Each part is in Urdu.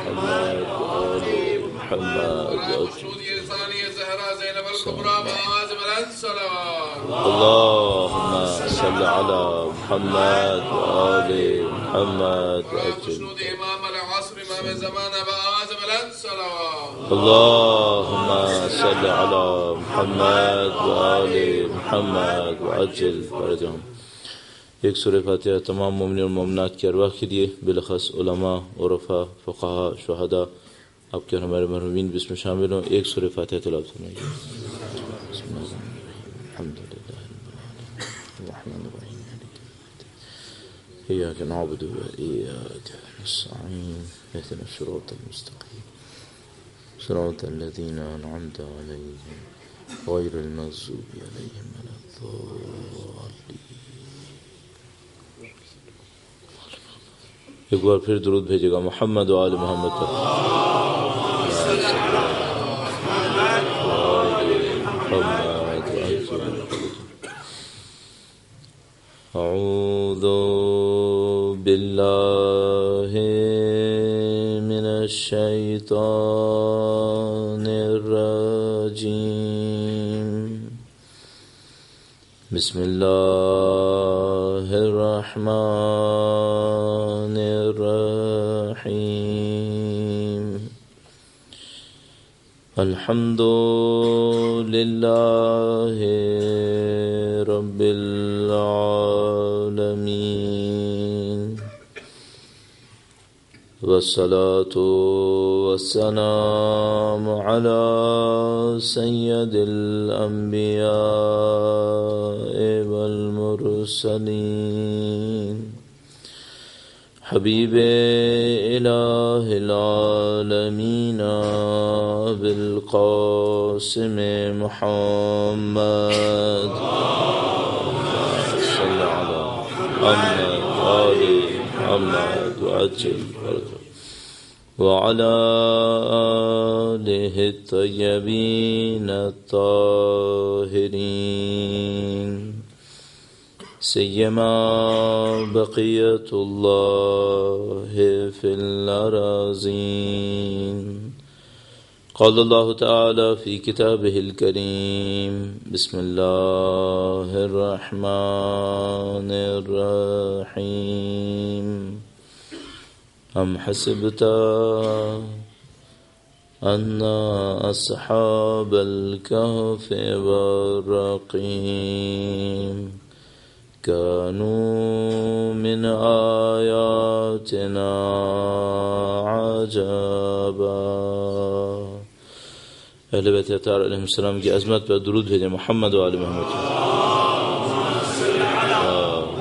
محمد وآل محمد مقصودية ثانية زهراء زينب الكبرى معازم الصلوات. اللهم صل على محمد وآل محمد مقصود إمام العصر إمام الزمان معازم الصلوات. اللهم صل على محمد وآل محمد وعجل فرجهم. ایک سورہ فاتحہ تمام مومنین اور مومنات کی ارواح کے لیے، بالاخص علماء، عرفاء، فقہاء، شہداء، آپ کے ہمارے مرحومین بھی اس میں شامل ہوں. ایک سورہ فاتحہ تلاوت فرمائیے. بسم اللہ الرحمن الرحیم. الحمد للہ رب العالمین الرحمن الرحیم إياك نعبد وإياك نستعين اهدنا الصراط المستقيم صراط الذين أنعمت عليهم غير المغضوب عليهم ولا الضالين. ایک بار پھر درود بھیجے گا محمد و آل محمد پر. اعوذ باللہ من الشیطان الرجیم. بسم اللہ الرحمن الرحیم. الحمد للہ رب العالمین والصلاة والسلام على سید الانبیاء والمرسلین حبیب الہ العالمین بالقاسم محمد صلی علی محمد آل محمد وعجل فرجہ وعلى آلہ الطیبین الطاہرین سیما بقیت اللہ فی الأراضین. قال اللہ تعالی فی کتابہ الکریم. بسم اللہ الرحمن الرحیم. ام حسبت ان اصحاب الکہف والرقیم كانوا من آياتنا عجبا. اہل بیت اطہار علیہ السلام کی عظمت پر درود بھیجیں محمد و آل محمد.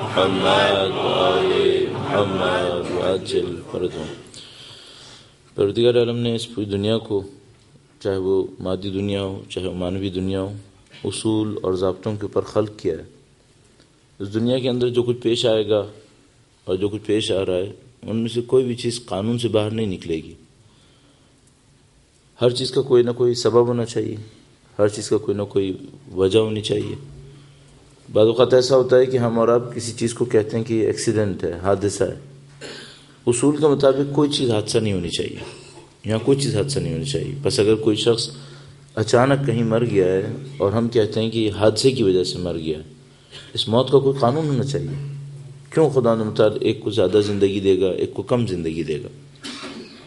محمد و آل محمد وعجل فرجهم. پروردگار عالم نے اس پوری دنیا کو، چاہے وہ مادی دنیا ہو چاہے وہ معنوی دنیا ہو، اصول اور ضابطوں کے اوپر خلق کیا ہے. اس دنیا کے اندر جو کچھ پیش آئے گا اور جو کچھ پیش آ رہا ہے، ان میں سے کوئی بھی چیز قانون سے باہر نہیں نکلے گی. ہر چیز کا کوئی نہ کوئی سبب ہونا چاہیے، ہر چیز کا کوئی نہ کوئی وجہ ہونی چاہیے. بعض اوقات ایسا ہوتا ہے کہ ہم اور آپ کسی چیز کو کہتے ہیں کہ یہ ایکسیڈنٹ ہے، حادثہ ہے. اصول کے مطابق کوئی چیز حادثہ نہیں ہونی چاہیے، یہاں کوئی چیز حادثہ نہیں ہونی چاہیے. بس اگر کوئی شخص اچانک کہیں مر گیا ہے اور ہم کہتے ہیں کہ یہ حادثے کی وجہ سے مر گیا ہے، اس موت کا کوئی قانون ہونا چاہیے. کیوں خدا نے متعال ایک کو زیادہ زندگی دے گا، ایک کو کم زندگی دے گا،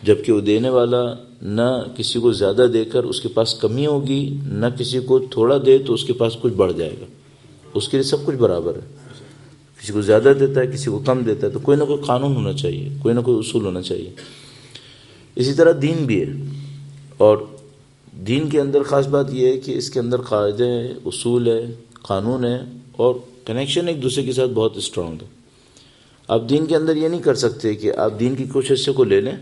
جبکہ وہ دینے والا نہ کسی کو زیادہ دے کر اس کے پاس کمی ہوگی، نہ کسی کو تھوڑا دے تو اس کے پاس کچھ بڑھ جائے گا. اس کے لیے سب کچھ برابر ہے. کسی کو زیادہ دیتا ہے، کسی کو کم دیتا ہے، تو کوئی نہ کوئی قانون ہونا چاہیے، کوئی نہ کوئی اصول ہونا چاہیے. اسی طرح دین بھی ہے، اور دین کے اندر خاص بات یہ ہے کہ اس کے اندر قاعدے ہیں، اصول ہے، قانون ہے، اور کنیکشن ایک دوسرے کے ساتھ بہت اسٹرانگ ہے. آپ دین کے اندر یہ نہیں کر سکتے کہ آپ دین کی کچھ حصے کو لے لیں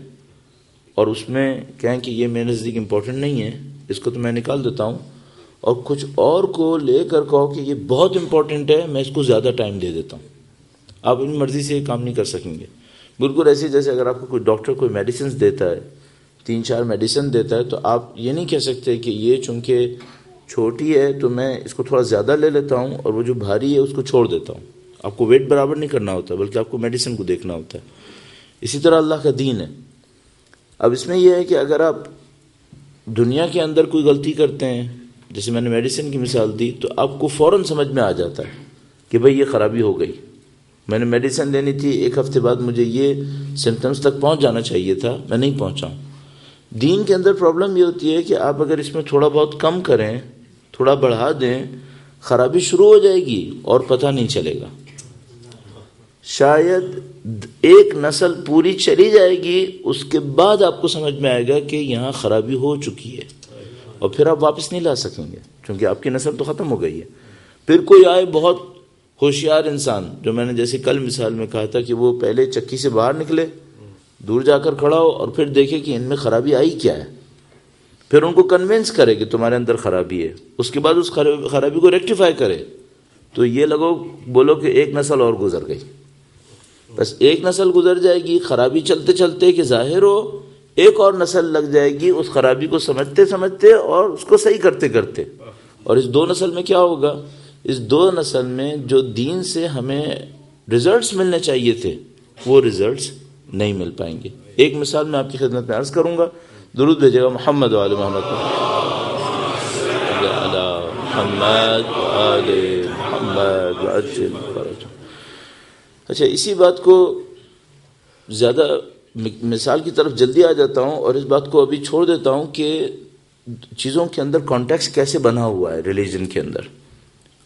اور اس میں کہیں کہ یہ میرے نزدیک امپورٹنٹ نہیں ہے، اس کو تو میں نکال دیتا ہوں، اور کچھ اور کو لے کر کہو کہ یہ بہت امپورٹنٹ ہے، میں اس کو زیادہ ٹائم دے دیتا ہوں. آپ اپنی مرضی سے یہ کام نہیں کر سکیں گے. بالکل ایسے جیسے اگر آپ کو کوئی ڈاکٹر کوئی میڈیسنز دیتا ہے، 3-4 میڈیسن دیتا ہے، تو آپ یہ نہیں کہہ سکتے کہ یہ چونکہ چھوٹی ہے تو میں اس کو تھوڑا زیادہ لے لیتا ہوں اور وہ جو بھاری ہے اس کو چھوڑ دیتا ہوں. آپ کو ویٹ برابر نہیں کرنا ہوتا، بلکہ آپ کو میڈیسن کو دیکھنا ہوتا ہے. اسی طرح اللہ کا دین ہے. اب اس میں یہ ہے کہ اگر آپ دنیا کے اندر کوئی غلطی کرتے ہیں، جیسے میں نے میڈیسن کی مثال دی، تو آپ کو فوراً سمجھ میں آ جاتا ہے کہ بھئی یہ خرابی ہو گئی، میں نے میڈیسن لینی تھی، 1 ہفتے بعد مجھے یہ سمٹمز تک پہنچ جانا چاہیے تھا، میں نہیں پہنچا ہوں۔ دین کے اندر پرابلم یہ ہوتی ہے کہ آپ اگر اس میں تھوڑا بہت کم کریں، تھوڑا بڑھا دیں، خرابی شروع ہو جائے گی اور پتہ نہیں چلے گا۔ شاید ایک نسل پوری چلی جائے گی، اس کے بعد آپ کو سمجھ میں آئے گا کہ یہاں خرابی ہو چکی ہے، اور پھر آپ واپس نہیں لا سکیں گے کیونکہ آپ کی نسل تو ختم ہو گئی ہے۔ پھر کوئی آئے بہت ہوشیار انسان، جو میں نے جیسے کل مثال میں کہا تھا کہ وہ پہلے چکی سے باہر نکلے، دور جا کر کھڑا ہو اور پھر دیکھے کہ ان میں خرابی آئی کیا ہے، پھر ان کو کنونس کرے کہ تمہارے اندر خرابی ہے، اس کے بعد اس خرابی کو ریکٹیفائی کرے، تو یہ بولو کہ ایک نسل اور گزر گئی۔ بس ایک نسل گزر جائے گی خرابی چلتے چلتے کہ ظاہر ہو، ایک اور نسل لگ جائے گی اس خرابی کو سمجھتے سمجھتے اور اس کو صحیح کرتے کرتے، اور اس 2 نسل میں کیا ہوگا؟ اس 2 نسل میں جو دین سے ہمیں ریزلٹس ملنے چاہیے تھے وہ ریزلٹس نہیں مل پائیں گے۔ ایک مثال میں آپ کی خدمت میں عرض کروں گا، درود بھیجے گا محمد و آل محمد محمد وعجل فرجہ۔ اچھا، اسی بات کو زیادہ مثال کی طرف جلدی آ جاتا ہوں اور اس بات کو ابھی چھوڑ دیتا ہوں کہ چیزوں کے اندر کانٹیکس کیسے بنا ہوا ہے ریلیجن کے اندر۔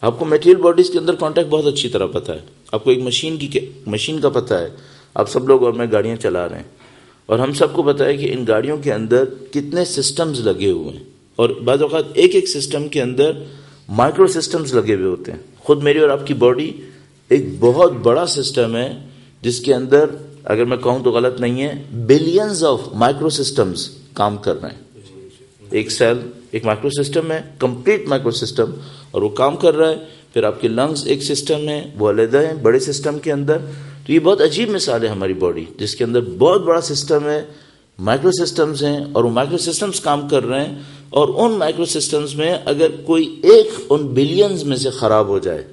آپ کو میٹیریل باڈیز کے اندر کانٹیکٹ بہت اچھی طرح پتہ ہے، آپ کو ایک مشین کا پتہ ہے، آپ سب لوگ اور میں گاڑیاں چلا رہے ہیں، اور ہم سب کو پتہ ہے کہ ان گاڑیوں کے اندر کتنے سسٹمز لگے ہوئے ہیں، اور بعض اوقات ایک سسٹم کے اندر مائکرو سسٹمز لگے ہوئے ہوتے ہیں۔ خود میری اور آپ کی باڈی ایک بہت بڑا سسٹم ہے جس کے اندر، اگر میں کہوں تو غلط نہیں ہے، بلینز آف مائکرو سسٹمز کام کر رہے ہیں۔ ایک سیل ایک مائکرو سسٹم ہے، کمپلیٹ مائکرو سسٹم، اور وہ کام کر رہا ہے۔ پھر آپ کے لنگز ایک سسٹم ہے، وہ علیحدہ ہیں بڑے سسٹم کے اندر۔ تو یہ بہت عجیب مثال ہے ہماری باڈی، جس کے اندر بہت بڑا سسٹم ہے، مائکرو سسٹمز ہیں، اور وہ مائکرو سسٹمز کام کر رہے ہیں، اور ان مائکرو سسٹمز میں اگر کوئی ایک ان بلینز میں سے خراب ہو جائے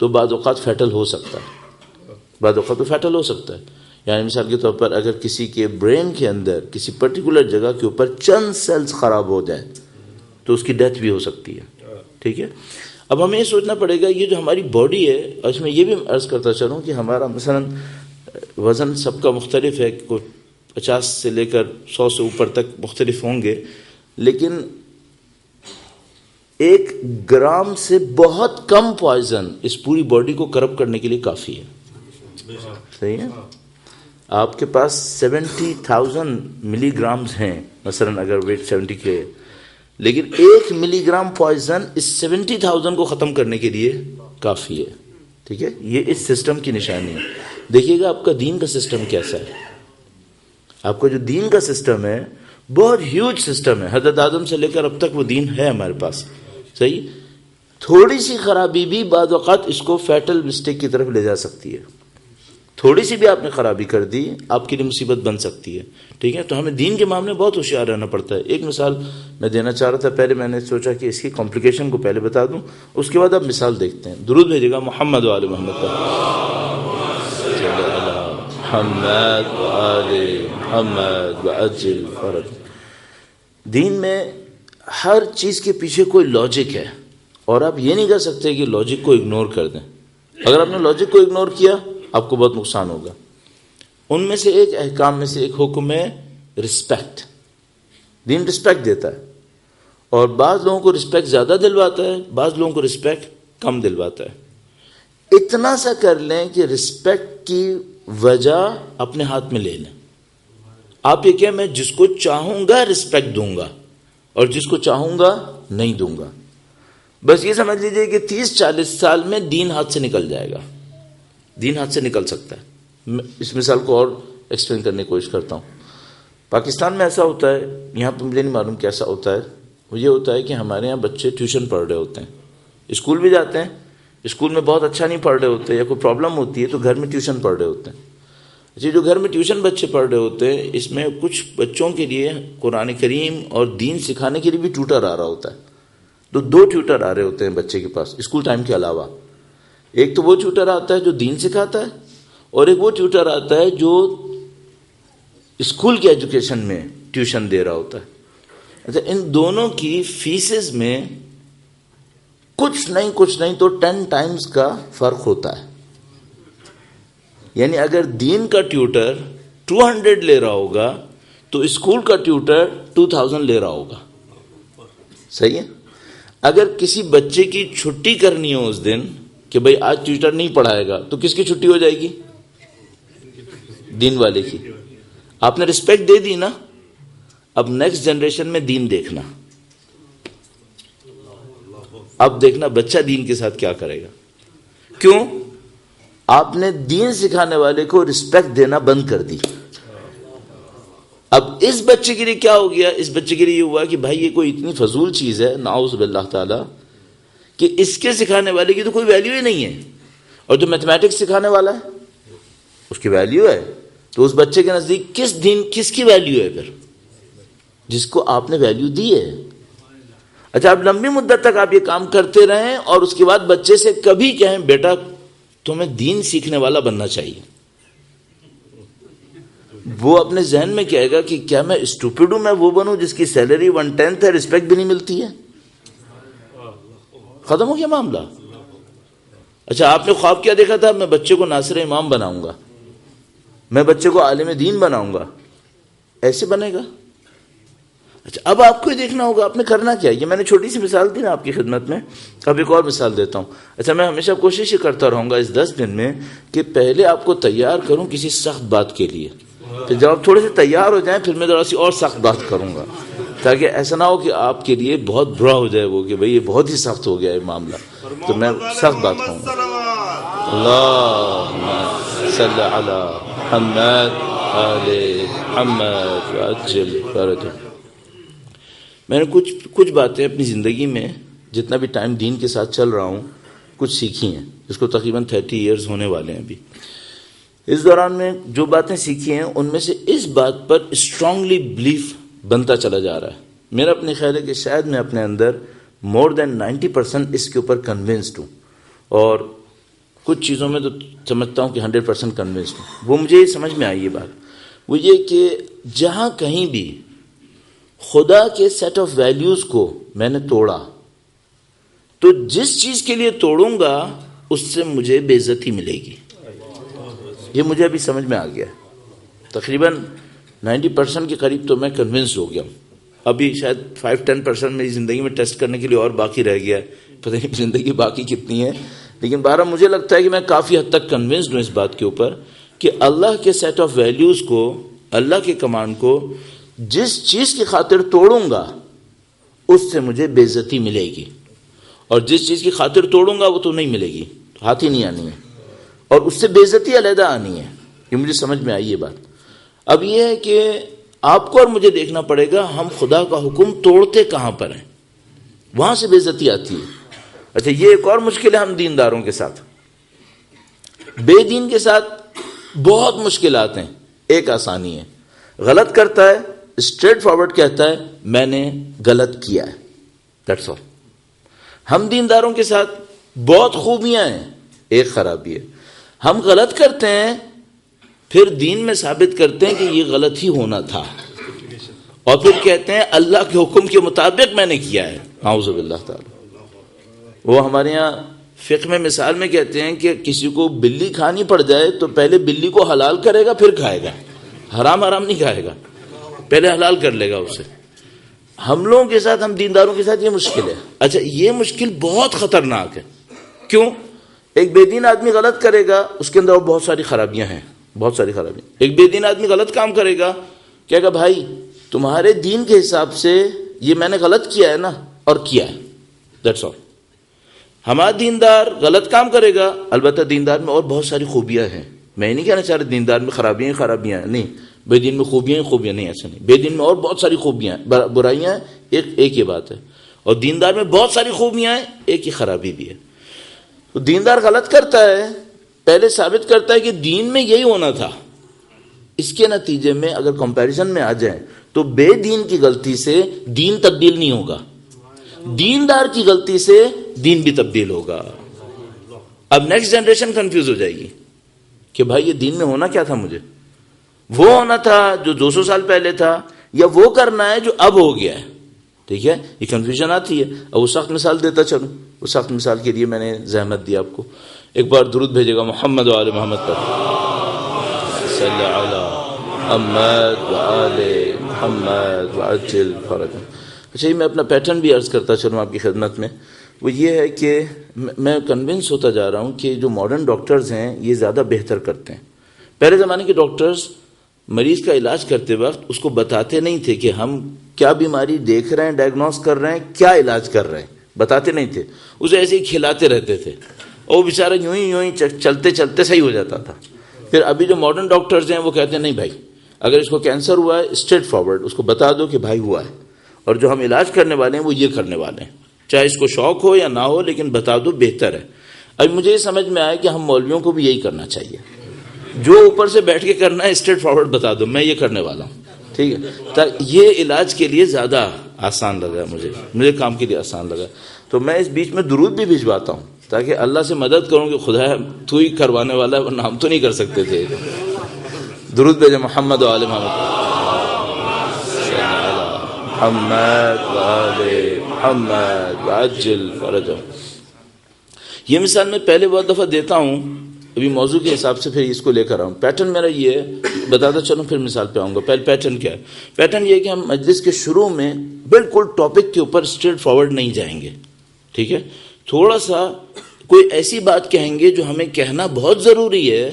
تو بعض اوقات فیٹل ہو سکتا ہے، بعض اوقات تو فیٹل ہو سکتا ہے۔ یعنی مثال کے طور پر اگر کسی کے برین کے اندر کسی پرٹیکولر جگہ کے اوپر چند سیلز خراب ہو جائیں تو اس کی ڈیتھ بھی ہو سکتی ہے، ٹھیک ہے۔ اب ہمیں یہ سوچنا پڑے گا، یہ جو ہماری باڈی ہے، اور اس میں یہ بھی عرض کرتا چلوں کہ ہمارا مثلا وزن سب کا مختلف ہے، کوئی 50 سے لے کر 100 سے اوپر تک مختلف ہوں گے، لیکن 1 گرام سے بہت کم پوائزن اس پوری باڈی کو کرپٹ کرنے کے لیے کافی ہے، صحیح ہے۔ آپ کے پاس 70,000 ملی گرامز ہیں، مثلا اگر ویٹ 70 کے ہے، لیکن 1 ملی گرام پوائزن اس 70,000 کو ختم کرنے کے لیے کافی ہے، ٹھیک ہے۔ یہ اس سسٹم کی نشانی ہے۔ دیکھیے گا آپ کا دین کا سسٹم کیسا ہے۔ آپ کا جو دین کا سسٹم ہے بہت ہیوج سسٹم ہے، حضرت آدم سے لے کر اب تک وہ دین ہے ہمارے پاس، صحیح۔ تھوڑی سی خرابی بھی بعض اوقات اس کو فیٹل مسٹیک کی طرف لے جا سکتی ہے، تھوڑی سی بھی آپ نے خرابی کر دی آپ کے لیے مصیبت بن سکتی ہے، ٹھیک ہے۔ تو ہمیں دین کے معاملے بہت ہوشیار رہنا پڑتا ہے۔ ایک مثال میں دینا چاہ رہا تھا، پہلے میں نے سوچا کہ اس کی کمپلیکیشن کو پہلے بتا دوں، اس کے بعد آپ مثال دیکھتے ہیں۔ درود بھیجے گا محمد و آل محمد پر، محمد و آل محمد وعجل فرج۔ دین میں ہر چیز کے پیچھے کوئی لاجک ہے، اور آپ یہ نہیں کر سکتے کہ لاجک کو اگنور کر دیں۔ اگر آپ نے لاجک کو اگنور کیا آپ کو بہت نقصان ہوگا۔ ان میں سے ایک احکام میں سے ایک حکم ہے رسپیکٹ۔ دین رسپیکٹ دیتا ہے، اور بعض لوگوں کو رسپیکٹ زیادہ دلواتا ہے، بعض لوگوں کو رسپیکٹ کم دلواتا ہے۔ اتنا سا کر لیں کہ رسپیکٹ کی وجہ اپنے ہاتھ میں لے لیں۔ آپ یہ کہ میں جس کو چاہوں گا رسپیکٹ دوں گا، اور جس کو چاہوں گا نہیں دوں گا۔ بس یہ سمجھ لیجئے کہ 30-40 سال میں دین ہاتھ سے نکل جائے گا، دین ہاتھ سے نکل سکتا ہے۔ میں اس مثال کو اور ایکسپلین کرنے کی کوشش کرتا ہوں۔ پاکستان میں ایسا ہوتا ہے، یہاں پہ مجھے نہیں معلوم کیسا ہوتا ہے، وہ یہ ہوتا ہے کہ ہمارے یہاں بچے ٹیوشن پڑھ رہے ہوتے ہیں، اسکول بھی جاتے ہیں، اسکول میں بہت اچھا نہیں پڑھ رہے ہوتے یا کوئی پرابلم ہوتی ہے تو گھر میں ٹیوشن پڑھ رہے ہوتے ہیں۔ اچھا، جو گھر میں ٹیوشن بچے پڑھ رہے ہوتے ہیں، اس میں کچھ بچوں کے لیے قرآن کریم اور دین سکھانے کے لیے بھی ٹیوٹر آ رہا ہوتا ہے۔ تو 2 ٹیوٹر آ رہے ہوتے ہیں بچے کے پاس اسکول ٹائم کے علاوہ۔ ایک تو وہ ٹیوٹر آتا ہے جو دین سکھاتا ہے، اور ایک وہ ٹیوٹر آتا ہے جو اسکول کی ایجوکیشن میں ٹیوشن دے رہا ہوتا ہے. اچھا ان دونوں کی فیسز میں کچھ نہیں تو 10 ٹائمز کا فرق ہوتا ہے. یعنی اگر دین کا ٹیوٹر 200 لے رہا ہوگا تو اسکول کا ٹیوٹر 2000 لے رہا ہوگا. صحیح ہے. اگر کسی بچے کی چھٹی کرنی ہو اس دن کہ بھئی آج ٹیوٹر نہیں پڑھائے گا تو کس کی چھٹی ہو جائے گی؟ دین والے کی. آپ نے رسپیکٹ دے دی نا. اب نیکسٹ جنریشن میں دین دیکھنا. اب دیکھنا بچہ دین کے ساتھ کیا کرے گا. کیوں؟ آپ نے دین سکھانے والے کو رسپیکٹ دینا بند کر دی. اب اس بچے کے لیے کیا ہو گیا؟ اس بچے کے لیے یہ ہوا کہ بھائی یہ کوئی اتنی فضول چیز ہے نعوذ باللہ تعالی کہ اس کے سکھانے والے کی تو کوئی ویلیو ہی نہیں ہے. اور جو میتھمیٹکس سکھانے والا ہے اس کی ویلیو ہے. تو اس بچے کے نزدیک کس کی ویلیو ہے پھر؟ جس کو آپ نے ویلیو دی ہے. اچھا اب لمبی مدت تک آپ یہ کام کرتے رہیں اور اس کے بعد بچے سے کبھی کہیں بیٹا تمہیں دین سیکھنے والا بننا چاہیے. وہ اپنے ذہن میں کہے گا کہ کیا میں اسٹوپڈ ہوں، میں وہ بنوں جس کی سیلری 1/10 ہے، رسپیکٹ بھی نہیں ملتی ہے. ختم ہو گیا معاملہ. اچھا آپ نے خواب کیا دیکھا تھا؟ میں بچے کو ناصر امام بناؤں گا، میں بچے کو عالم دین بناؤں گا. ایسے بنے گا؟ اچھا اب آپ کو ہی دیکھنا ہوگا آپ نے کرنا کیا. یہ میں نے چھوٹی سی مثال دی نا آپ کی خدمت میں. اب ایک اور مثال دیتا ہوں. اچھا میں ہمیشہ کوشش ہی کرتا رہوں گا اس 10 دن میں کہ پہلے آپ کو تیار کروں کسی سخت بات کے لیے، پھر جب آپ تھوڑے سے تیار ہو جائیں پھر میں ذرا سی اور سخت بات کروں گا، تاکہ ایسا نہ ہو کہ آپ کے لیے بہت برا ہو جائے وہ کہ بھئی یہ بہت ہی سخت ہو گیا ہے معاملہ. تو میں سخت بات کروں گا. اللہم صلی علی محمد آل محمد وعجل فرجہ. میں نے کچھ باتیں اپنی زندگی میں جتنا بھی ٹائم دین کے ساتھ چل رہا ہوں کچھ سیکھی ہیں، اس کو تقریباً 30 ایئرز ہونے والے ہیں ابھی. اس دوران میں جو باتیں سیکھی ہیں ان میں سے اس بات پر اسٹرانگلی بلیف بنتا چلا جا رہا ہے. میرا اپنے خیال ہے کہ شاید میں اپنے اندر مور دین 90% اس کے اوپر کنونسڈ ہوں، اور کچھ چیزوں میں تو سمجھتا ہوں کہ 100% کنونسڈ ہوں. وہ مجھے سمجھ میں آئی یہ بات، وہ یہ کہ جہاں کہیں بھی خدا کے سیٹ آف ویلیوز کو میں نے توڑا تو جس چیز کے لیے توڑوں گا اس سے مجھے بے عزتی ملے گی. یہ مجھے ابھی سمجھ میں آ گیا. تقریباً 90% کے قریب تو میں کنونسڈ ہو گیا ہوں. ابھی شاید 5-10% میری زندگی میں ٹیسٹ کرنے کے لیے اور باقی رہ گیا ہے. پتہ نہیں زندگی باقی کتنی ہے، لیکن بہرحال مجھے لگتا ہے کہ میں کافی حد تک کنونسڈ ہوں اس بات کے اوپر کہ اللہ کے سیٹ آف ویلیوز کو، اللہ کے کمانڈ کو جس چیز کی خاطر توڑوں گا اس سے مجھے بے عزتی ملے گی، اور جس چیز کی خاطر توڑوں گا وہ تو نہیں ملے گی، ہاتھ ہی نہیں آنی ہے، اور اس سے بے عزتی علیحدہ آنی ہے. یہ مجھے سمجھ میں آئی یہ بات. اب یہ ہے کہ آپ کو اور مجھے دیکھنا پڑے گا ہم خدا کا حکم توڑتے کہاں پر ہیں، وہاں سے بے عزتی آتی ہے. اچھا یہ ایک اور مشکل ہے ہم دینداروں کے ساتھ. بے دین کے ساتھ بہت مشکلات ہیں. ایک آسانی ہے، غلط کرتا ہے اسٹریٹ فارورڈ کہتا ہے میں نے غلط کیا ہے، دیٹس آل. ہم دینداروں کے ساتھ بہت خوبیاں ہیں، ایک خرابی ہے ہم غلط کرتے ہیں پھر دین میں ثابت کرتے ہیں کہ یہ غلط ہی ہونا تھا، اور پھر کہتے ہیں اللہ کے حکم کے مطابق میں نے کیا ہے. اعوذ باللہ تعالی. وہ ہمارے یہاں فقہ میں مثال میں کہتے ہیں کہ کسی کو بلی کھانی پڑ جائے تو پہلے بلی کو حلال کرے گا پھر کھائے گا، حرام نہیں کھائے گا، پہلے حلال کر لے گا اسے. ہم لوگوں کے ساتھ، ہم دینداروں کے ساتھ یہ مشکل ہے. اچھا یہ مشکل بہت خطرناک ہے. کیوں؟ ایک بے دین آدمی غلط کرے گا اس کے اندر اور بہت ساری خرابیاں ہیں، بہت ساری خرابیاں. ایک بے دین آدمی غلط کام کرے گا، کہے گا بھائی تمہارے دین کے حساب سے یہ میں نے غلط کیا ہے نا، اور کیا ہے، دیٹس آل. ہمارا دیندار غلط کام کرے گا، البتہ دیندار میں اور بہت ساری خوبیاں ہیں. میں نہیں کہنا چاہ رہا دیندار میں خرابیاں ہیں، نہیں. بے دین میں خوبیاں نہیں، ایسا نہیں. بے دین میں اور بہت ساری خوبیاں ہیں، برائیاں ہیں، ایک یہ بات ہے. اور دیندار میں بہت ساری خوبیاں ہیں، ایک ہی خرابی بھی ہے. تو دیندار غلط کرتا ہے، پہلے ثابت کرتا ہے کہ دین میں یہی ہونا تھا. اس کے نتیجے میں اگر کمپیریزن میں آ جائیں تو بے دین کی غلطی سے دین تبدیل نہیں ہوگا، دیندار کی غلطی سے دین بھی تبدیل ہوگا. اب نیکسٹ جنریشن کنفیوز ہو جائے گی کہ بھائی یہ دین میں ہونا کیا تھا مجھے. وہ ہونا تھا جو 200 سال پہلے تھا یا وہ کرنا ہے جو اب ہو گیا ہے. ٹھیک ہے, یہ کنفیوژن آتی ہے. اب وہ سخت مثال دیتا چلوں. اس سخت مثال کے لیے میں نے زحمت دی آپ کو. ایک بار درود بھیجے گا محمد و آل محمد پر. صلی علی محمد و آل محمد وعجل فرجہ. اچھا, یہ میں اپنا پیٹرن بھی عرض کرتا چلوں آپ کی خدمت میں. وہ یہ ہے کہ میں کنونس ہوتا جا رہا ہوں کہ جو ماڈرن ڈاکٹرز ہیں یہ زیادہ بہتر کرتے ہیں. پہلے زمانے کے ڈاکٹرز مریض کا علاج کرتے وقت اس کو بتاتے نہیں تھے کہ ہم کیا بیماری دیکھ رہے ہیں, ڈائگنوز کر رہے ہیں, کیا علاج کر رہے ہیں, بتاتے نہیں تھے. اسے ایسے ہی کھلاتے رہتے تھے اور وہ بیچارہ یوں ہی چلتے چلتے صحیح ہو جاتا تھا. پھر ابھی جو ماڈرن ڈاکٹرز ہیں وہ کہتے ہیں نہیں بھائی, اگر اس کو کینسر ہوا ہے اسٹریٹ فارورڈ اس کو بتا دو کہ بھائی ہوا ہے, اور جو ہم علاج کرنے والے ہیں وہ یہ کرنے والے ہیں, چاہے اس کو شوق ہو یا نہ ہو, لیکن بتا دو بہتر ہے. اب مجھے یہ سمجھ میں آیا کہ ہم مولویوں کو بھی یہی کرنا چاہیے. جو اوپر سے بیٹھ کے کرنا ہے اسٹریٹ فارورڈ بتا دو میں یہ کرنے والا ہوں. ٹھیک ہے, یہ علاج کے لیے زیادہ آسان لگا مجھے کام کے لیے آسان لگا. تو میں اس بیچ میں درود بھی بھجواتا ہوں تاکہ اللہ سے مدد کروں کہ خدا تو ہی کروانے والا ہے, ورنہ ہم تو نہیں کر سکتے تھے. درود بھیجے محمد و آل محمد. محمد و آل محمد وعجل فرجہ. یہ مثال میں پہلے بہت دفعہ دیتا ہوں, ابھی موضوع کے حساب سے پھر اس کو لے کر آؤں. پیٹرن میرا یہ ہے, بتاتا چلوں پھر مثال پہ آؤں گا. پہلے پیٹرن کیا ہے؟ پیٹرن یہ ہے کہ ہم مجلس کے شروع میں بالکل ٹاپک کے اوپر اسٹریٹ فارورڈ نہیں جائیں گے. ٹھیک ہے, تھوڑا سا کوئی ایسی بات کہیں گے جو ہمیں کہنا بہت ضروری ہے,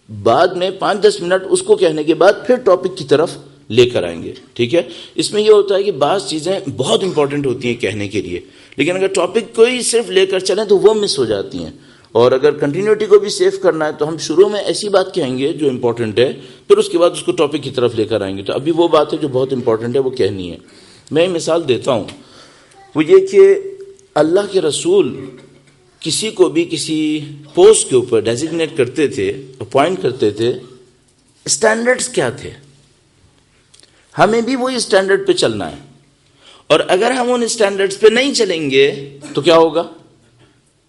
بعد میں 5-10 منٹ اس کو کہنے کے بعد پھر ٹاپک کی طرف لے کر آئیں گے. ٹھیک ہے, اس میں یہ ہوتا ہے کہ بعض چیزیں بہت امپورٹنٹ ہوتی ہیں کہنے کے لیے, لیکن اگر ٹاپک کو ہی صرف لے کر چلیں تو وہ مس ہو جاتی ہیں. اور اگر کنٹینیوٹی کو بھی سیو کرنا ہے تو ہم شروع میں ایسی بات کہیں گے جو امپورٹنٹ ہے, پھر اس کے بعد اس کو ٹاپک کی طرف لے کر آئیں گے. تو ابھی وہ بات ہے جو بہت امپورٹنٹ ہے وہ کہنی ہے. میں مثال دیتا ہوں, وہ یہ کہ اللہ کے رسول کسی کو بھی کسی پوسٹ کے اوپر ڈیزگنیٹ کرتے تھے, اپوائنٹ کرتے تھے, اسٹینڈرڈز کیا تھے؟ ہمیں بھی وہی اسٹینڈرڈ پہ چلنا ہے. اور اگر ہم ان اسٹینڈرڈز پہ نہیں چلیں گے تو کیا ہوگا؟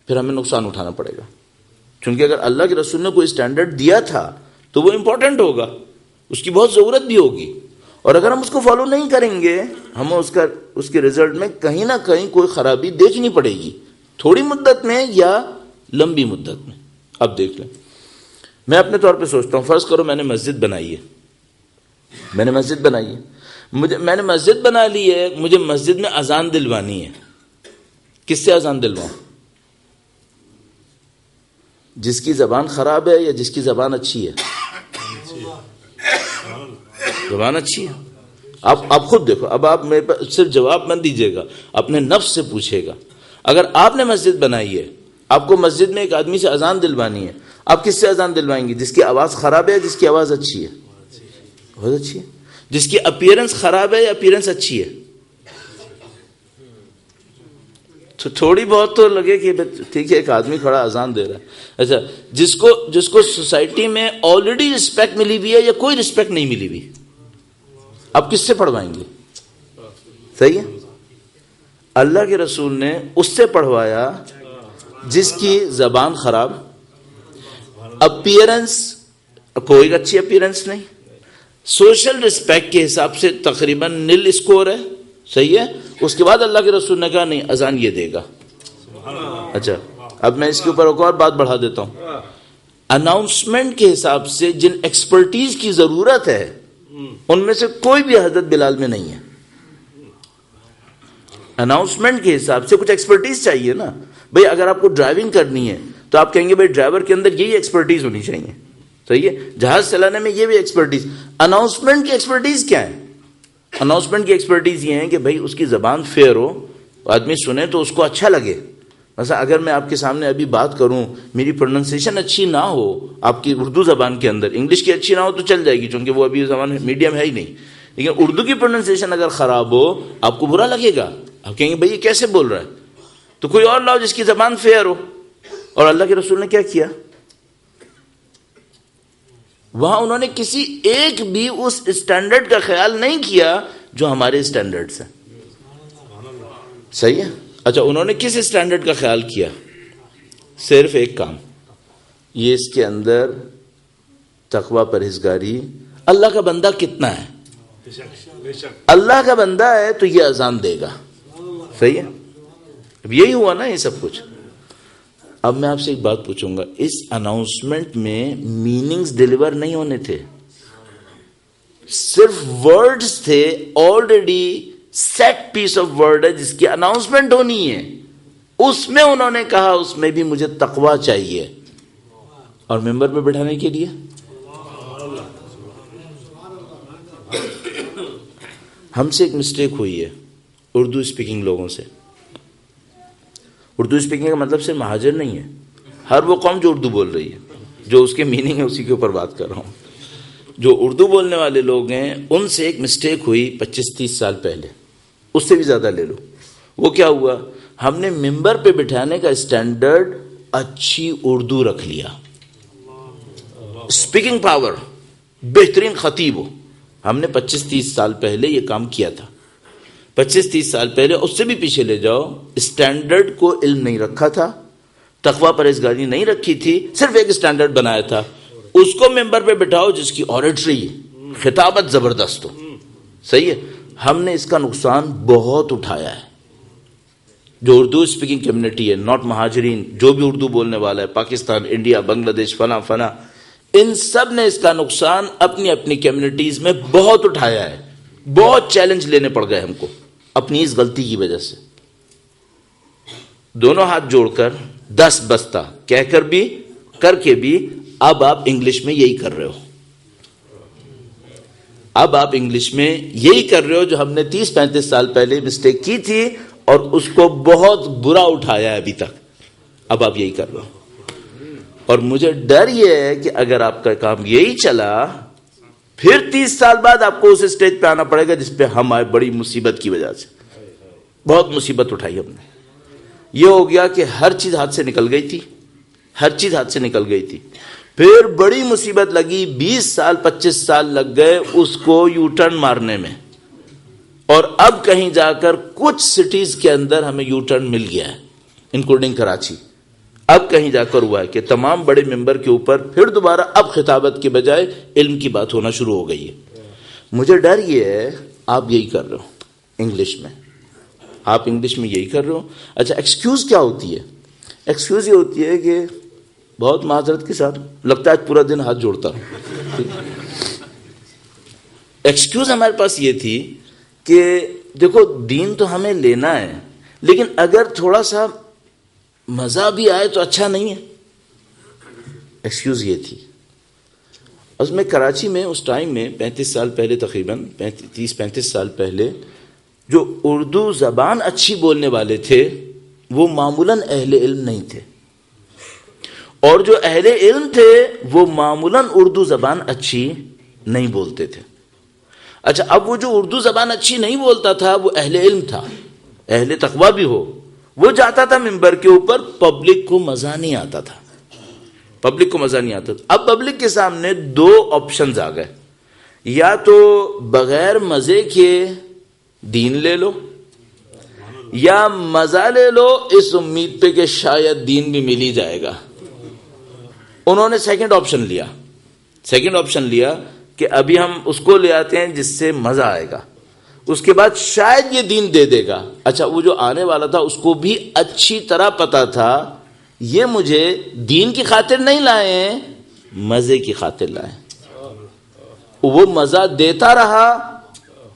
پھر ہمیں نقصان اٹھانا پڑے گا. چونکہ اگر اللہ کے رسول نے کوئی اسٹینڈرڈ دیا تھا تو وہ امپورٹنٹ ہوگا, اس کی بہت ضرورت بھی ہوگی. اور اگر ہم اس کو فالو نہیں کریں گے, ہمیں اس کے رزلٹ میں کہیں نہ کہیں کوئی خرابی دیکھنی پڑے گی, تھوڑی مدت میں یا لمبی مدت میں. اب دیکھ لیں, میں اپنے طور پہ سوچتا ہوں, فرض کرو میں نے مسجد بنائی ہے, میں نے مسجد بنا لی ہے, مجھے مسجد میں اذان دلوانی ہے. کس سے اذان دلواؤں؟ جس کی زبان خراب ہے یا جس کی زبان اچھی ہے؟ زبان اچھی ہے. آپ خود دیکھو. اب آپ میرے پاس صرف جواب مت دیجیے گا, اپنے نفس سے پوچھے گا. اگر آپ نے مسجد بنائی ہے, آپ کو مسجد میں ایک آدمی سے اذان دلوانی ہے, آپ کس سے اذان دلوائیں گے؟ جس کی آواز خراب ہے, جس کی آواز اچھی ہے؟ بہت اچھی ہے. جس کی اپیرنس خراب ہے یا اپیرنس اچھی ہے؟ تو تھوڑی بہت تو لگے کہ ٹھیک ہے ایک آدمی کھڑا اذان دے رہا ہے. اچھا, جس کو سوسائٹی میں آلریڈی رسپیکٹ ملی ہوئی ہے یا کوئی رسپیکٹ نہیں ملی ہوئی, آپ کس سے پڑھوائیں گے؟ صحیح ہے. اللہ کے رسول نے اس سے پڑھوایا جس کی زبان خراب, اپیرنس کوئی اچھی اپیرنس نہیں, سوشل رسپیکٹ کے حساب سے تقریباً نل اسکور ہے. صحیح ہے. اس کے بعد اللہ کے رسول نے کہا نہیں اذان یہ دے گا. اچھا, اب میں اس کے اوپر ایک اور بات بڑھا دیتا ہوں. اناؤنسمنٹ کے حساب سے جن ایکسپرٹیز کی ضرورت ہے ان میں سے کوئی بھی حضرت بلال میں نہیں ہے. اناؤنسمنٹ کے حساب سے کچھ ایکسپرٹیز چاہیے نا بھئی. اگر آپ کو ڈرائیونگ کرنی ہے تو آپ کہیں گے بھئی ڈرائیور کے اندر یہی ایکسپرٹیز ہونی چاہیے. صحیح ہے. جہاز چلانے میں یہ بھی ایکسپرٹیز. اناؤنسمنٹ کی ایکسپرٹیز کیا ہے؟ اناؤنسمنٹ کی ایکسپرٹیز یہ ہے کہ بھئی اس کی زبان فیئر ہو, آدمی سنے تو اس کو اچھا لگے. مثلا اگر میں آپ کے سامنے ابھی بات کروں, میری پروننسیشن اچھی نہ ہو آپ کی اردو زبان کے اندر, انگلش کی اچھی نہ ہو تو چل جائے گی چونکہ وہ ابھی زبان میڈیم ہے ہی نہیں, لیکن اردو کی پروننسیشن اگر خراب ہو آپ کو برا لگے گا, آپ کہیں گے بھئی یہ کیسے بول رہا ہے. تو کوئی اور لاؤ جس کی زبان فیئر ہو. اور اللہ کے رسول نے کیا کیا؟ وہاں انہوں نے کسی ایک بھی اس اسٹینڈرڈ کا خیال نہیں کیا جو ہمارے اسٹینڈرڈز ہیں. صحیح ہے. اچھا, انہوں نے کس اسٹینڈرڈ کا خیال کیا؟ صرف ایک کام, یہ اس کے اندر تقوی, پرہیزگاری, اللہ کا بندہ کتنا ہے؟ اللہ کا بندہ ہے تو یہ اذان دے گا. صحیح ہے؟ اب یہی ہوا نا یہ سب کچھ. اب میں آپ سے ایک بات پوچھوں گا, اس اناؤنسمنٹ میں میننگز ڈیلیور نہیں ہونے تھے, صرف ورڈز تھے. Already set piece of word ہے جس کی اناؤنسمنٹ ہونی ہے, اس میں انہوں نے کہا اس میں بھی مجھے تقویٰ چاہیے, اور ممبر پہ بٹھانے کے لیے ہم سے ایک مسٹیک ہوئی ہے اردو اسپیکنگ لوگوں سے. اردو اسپیکنگ کا مطلب صرف مہاجر نہیں ہے, ہر وہ قوم جو اردو بول رہی ہے, جو اس کے میننگ ہے اسی کے اوپر بات کر رہا ہوں. جو اردو بولنے والے لوگ ہیں ان سے ایک مسٹیک ہوئی 25-30 سال پہلے, اس سے بھی زیادہ لے لو. وہ کیا ہوا, ہم نے ممبر پہ بٹھانے کا اسٹینڈرڈ اچھی اردو رکھ لیا, اسپیکنگ پاور, بہترین خطیب ہو. ہم نے 25-30 سال پہلے یہ کام کیا تھا. 25-30 سال پہلے, اس سے بھی پیچھے لے جاؤ, اسٹینڈرڈ کو علم نہیں رکھا تھا, تقویٰ پرہیزگاری نہیں رکھی تھی, صرف ایک اسٹینڈرڈ بنایا تھا. اس کو ممبر پہ بٹھاؤ جس کی اوریٹری, خطابت زبردست ہو. صحیح ہے, ہم نے اس کا نقصان بہت اٹھایا ہے. جو اردو اسپیکنگ کمیونٹی ہے, ناٹ مہاجرین, جو بھی اردو بولنے والا ہے, پاکستان, انڈیا, بنگلہ دیش, فلاں فلاں, ان سب نے اس کا نقصان اپنی اپنی کمیونٹیز میں بہت اٹھایا ہے. بہت چیلنج لینے پڑ گئے ہم کو اپنی اس غلطی کی وجہ سے. دونوں ہاتھ جوڑ کر 10 بستہ کہہ کر بھی, کر کے بھی, اب آپ انگلش میں یہی کر رہے ہو. اب آپ انگلش میں یہی کر رہے ہو جو ہم نے 30-35 سال پہلے مسٹیک کی تھی اور اس کو بہت برا اٹھایا ہے ابھی تک. اب آپ یہی کر رہے ہو, اور مجھے ڈر یہ ہے کہ اگر آپ کا کام یہی چلا, پھر 30 سال بعد آپ کو اس اسٹیج پہ آنا پڑے گا جس پہ ہم آئے بڑی مصیبت کی وجہ سے. بہت مصیبت اٹھائی ہم نے. یہ ہو گیا کہ ہر چیز ہاتھ سے نکل گئی تھی, ہر چیز ہاتھ سے نکل گئی تھی. پھر بڑی مصیبت لگی, 20 سال 25 سال لگ گئے اس کو یو ٹرن مارنے میں, اور اب کہیں جا کر کچھ سٹیز کے اندر ہمیں یو ٹرن مل گیا ہے, انکلوڈنگ کراچی. اب کہیں جا کر ہوا ہے کہ تمام بڑے ممبر کے اوپر پھر دوبارہ اب خطابت کے بجائے علم کی بات ہونا شروع ہو گئی ہے. مجھے ڈر یہ ہے آپ یہی کر رہے ہو انگلش میں, آپ انگلش میں یہی کر رہے ہو. اچھا, ایکسکیوز کیا ہوتی ہے؟ ایکسکیوز یہ ہوتی ہے کہ بہت معذرت کے ساتھ, لگتا ہے پورا دن ہاتھ جوڑتا ہوں. ایکسکیوز ہمارے پاس یہ تھی کہ دیکھو دین تو ہمیں لینا ہے, لیکن اگر تھوڑا سا مزہ بھی آئے تو اچھا نہیں ہے. ایکسکیوز یہ تھی. اس میں کراچی میں اس ٹائم میں 35 سال پہلے, تقریباً 30-35 سال پہلے, جو اردو زبان اچھی بولنے والے تھے وہ معمولاً اہل علم نہیں تھے, اور جو اہل علم تھے وہ معمولاً اردو زبان اچھی نہیں بولتے تھے. اچھا, اب وہ جو اردو زبان اچھی نہیں بولتا تھا وہ اہل علم تھا, اہل تقویٰ بھی ہو, وہ جاتا تھا ممبر کے اوپر, پبلک کو مزہ نہیں آتا تھا, پبلک کو مزہ نہیں آتا تھا. اب پبلک کے سامنے 2 آپشنز آ گئے, یا تو بغیر مزے کے دین لے لو, یا مزہ لے لو اس امید پہ کہ شاید دین بھی مل ہی جائے گا. انہوں نے سیکنڈ آپشن لیا کہ ابھی ہم اس کو لے آتے ہیں جس سے مزہ آئے گا, اس کے بعد شاید یہ دین دے دے گا. اچھا, وہ جو آنے والا تھا اس کو بھی اچھی طرح پتا تھا یہ مجھے دین کی خاطر نہیں لائے ہیں, مزے کی خاطر لائے. وہ مزہ دیتا رہا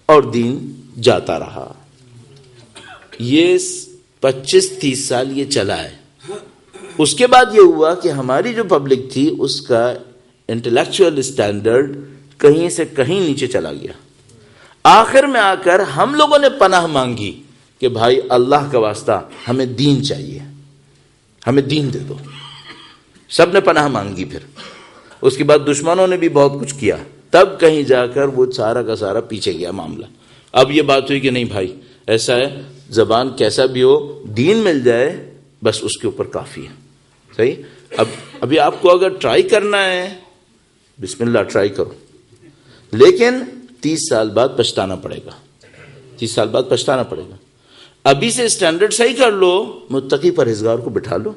اور دین جاتا رہا. یہ 25-30 سال یہ چلا ہے. اس کے بعد یہ ہوا کہ ہماری جو پبلک تھی اس کا انٹلیکچوئل اسٹینڈرڈ کہیں سے کہیں نیچے چلا گیا. آخر میں آ کر ہم لوگوں نے پناہ مانگی کہ بھائی اللہ کا واسطہ ہمیں دین چاہیے, ہمیں دین دے دو. سب نے پناہ مانگی. پھر اس کے بعد دشمنوں نے بھی بہت کچھ کیا, تب کہیں جا کر وہ سارا کا سارا پیچھے گیا معاملہ. اب یہ بات ہوئی کہ نہیں بھائی ایسا ہے, زبان کیسا بھی ہو, دین مل جائے بس اس کے اوپر کافی ہے. صحیح. ابھی آپ کو اگر ٹرائی کرنا ہے بسم اللہ ٹرائی کرو, لیکن 30 سال بعد پچھتانا پڑے گا. 30 سال بعد پچھتانا پڑے گا. ابھی سے اسٹینڈرڈ صحیح کر لو, متقی پرہیزگار کو بٹھا لو.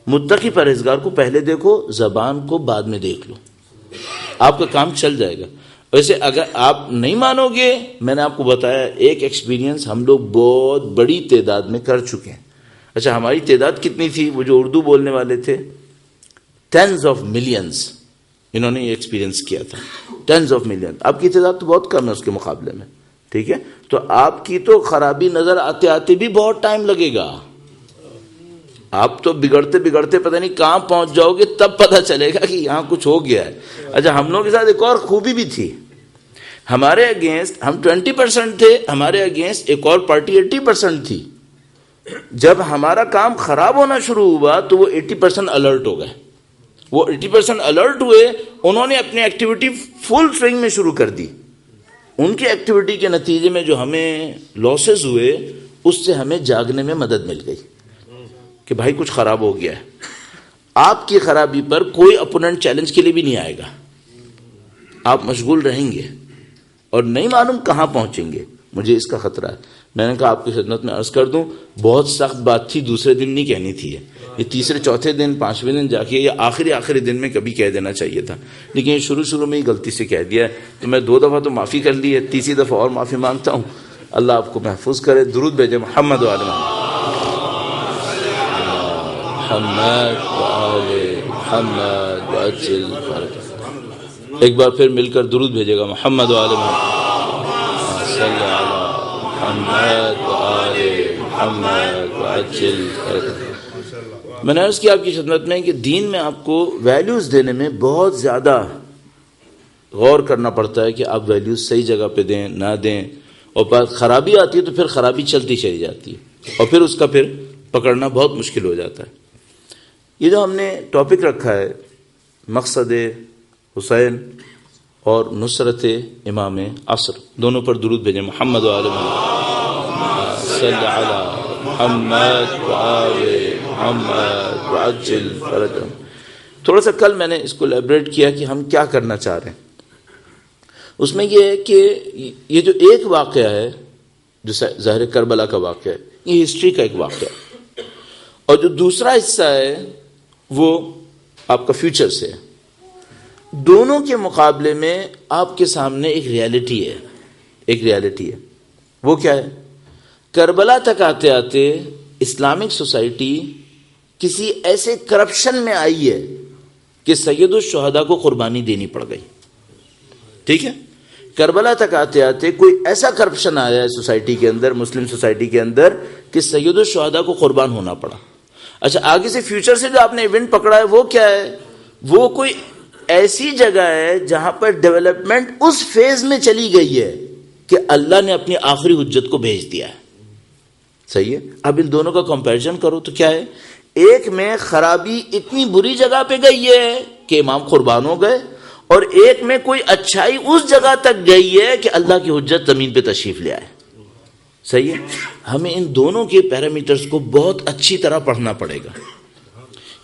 متقی پرہیزگار کو پہلے دیکھو, زبان کو بعد میں دیکھ لو, آپ کا کام چل جائے گا. ویسے اگر آپ نہیں مانو گے، میں نے آپ کو بتایا ایک ایکسپیرینس ہم لوگ بہت بڑی تعداد میں کر چکے ہیں. اچھا ہماری تعداد کتنی تھی؟ وہ جو اردو بولنے والے تھے ٹینز آف ملینز، انہوں نے یہ ایکسپیرینس کیا تھا. Tens of million. آپ کی تعداد تو بہت کم ہے اس کے مقابلے میں. ٹھیک ہے، تو آپ کی تو خرابی نظر آتے آتے بھی بہت ٹائم لگے گا. آپ تو بگڑتے بگڑتے پتہ نہیں کہاں پہنچ جاؤ گے، تب پتہ چلے گا کہ یہاں کچھ ہو گیا ہے. اچھا ہم لوگوں کے ساتھ ایک اور خوبی بھی تھی. ہمارے اگینسٹ ہم 20% تھے، ہمارے اگینسٹ ایک اور پارٹی 80% تھی. جب ہمارا کام خراب ہونا شروع ہوا تو وہ 80% الرٹ ہو گئے. وہ 80% الرٹ ہوئے، انہوں نے اپنی ایکٹیویٹی فل سوئنگ میں شروع کر دی. ان کی ایکٹیویٹی کے نتیجے میں جو ہمیں لاسز ہوئے، اس سے ہمیں جاگنے میں مدد مل گئی کہ بھائی کچھ خراب ہو گیا ہے. آپ کی خرابی پر کوئی اپوننٹ چیلنج کے لیے بھی نہیں آئے گا. آپ مشغول رہیں گے اور نہیں معلوم کہاں پہنچیں گے. مجھے اس کا خطرہ ہے. میں نے کہا آپ کی خدمت میں عرض کر دوں، بہت سخت بات تھی، دوسرے دن نہیں کہنی تھی. یہ تیسرے چوتھے دن پانچویں دن جا کے، یا آخری دن میں کبھی کہہ دینا چاہیے تھا، لیکن یہ شروع میں ہی غلطی سے کہہ دیا ہے. تو میں 2 دفعہ تو معافی کر لی ہے، تیسری دفعہ اور معافی مانگتا ہوں. اللہ آپ کو محفوظ کرے. درود بھیجے محمد و آل محمد و آل محمد وعجل فرجہ. ایک بار پھر مل کر درود بھیجے گا محمد و آل محمد صلی علی محمد و آل محمد وعجل فرجہ. میں نے عرض کیا آپ کی خدمت میں کہ دین میں آپ کو ویلیوز دینے میں بہت زیادہ غور کرنا پڑتا ہے کہ آپ ویلیوز صحیح جگہ پہ دیں نہ دیں. اور بات خرابی آتی ہے تو پھر خرابی چلتی چلی جاتی ہے اور پھر اس کا پھر پکڑنا بہت مشکل ہو جاتا ہے. یہ جو ہم نے ٹاپک رکھا ہے مقصد حسین اور نصرت امام عصر، دونوں پر درود بھیجیں محمد و آل محمد صلی علی محمد و آل محمد وعجل فرجہ. تھوڑا سا کل میں نے اس کو ایلیبریٹ کیا کہ ہم کیا کرنا چاہ رہے ہیں. اس میں یہ ہے کہ یہ جو ایک واقعہ ہے جو ظاہر کربلا کا واقعہ ہے، یہ ہسٹری کا ایک واقعہ ہے، اور جو دوسرا حصہ ہے وہ آپ کا فیوچر سے ہے. دونوں کے مقابلے میں آپ کے سامنے ایک ریالٹی ہے. وہ کیا ہے؟ کربلا تک آتے آتے اسلامک سوسائٹی کسی ایسے کرپشن میں آئی ہے کہ سید الشہداء کو قربانی دینی پڑ گئی. ٹھیک ہے، کربلا تک آتے آتے کوئی ایسا کرپشن آیا ہے سوسائٹی کے اندر، مسلم سوسائٹی کے اندر، کہ سید الشہداء کو قربان ہونا پڑا. اچھا آگے سے فیوچر سے جو آپ نے ایونٹ پکڑا ہے وہ کیا ہے؟ وہ کوئی ایسی جگہ ہے جہاں پر ڈیولپمنٹ اس فیز میں چلی گئی ہے کہ اللہ نے اپنی آخری حجت کو بھیج دیا ہے. صحیح ہے. اب ان دونوں کا کمپیریزن کرو تو کیا ہے؟ ایک میں خرابی اتنی بری جگہ پہ گئی ہے کہ امام قربان ہو گئے، اور ایک میں کوئی اچھائی اس جگہ تک گئی ہے کہ اللہ کی حجت زمین پہ تشریف لے آئے. صحیح ہے. ہمیں ان دونوں کے پیرامیٹرز کو بہت اچھی طرح پڑھنا پڑے گا.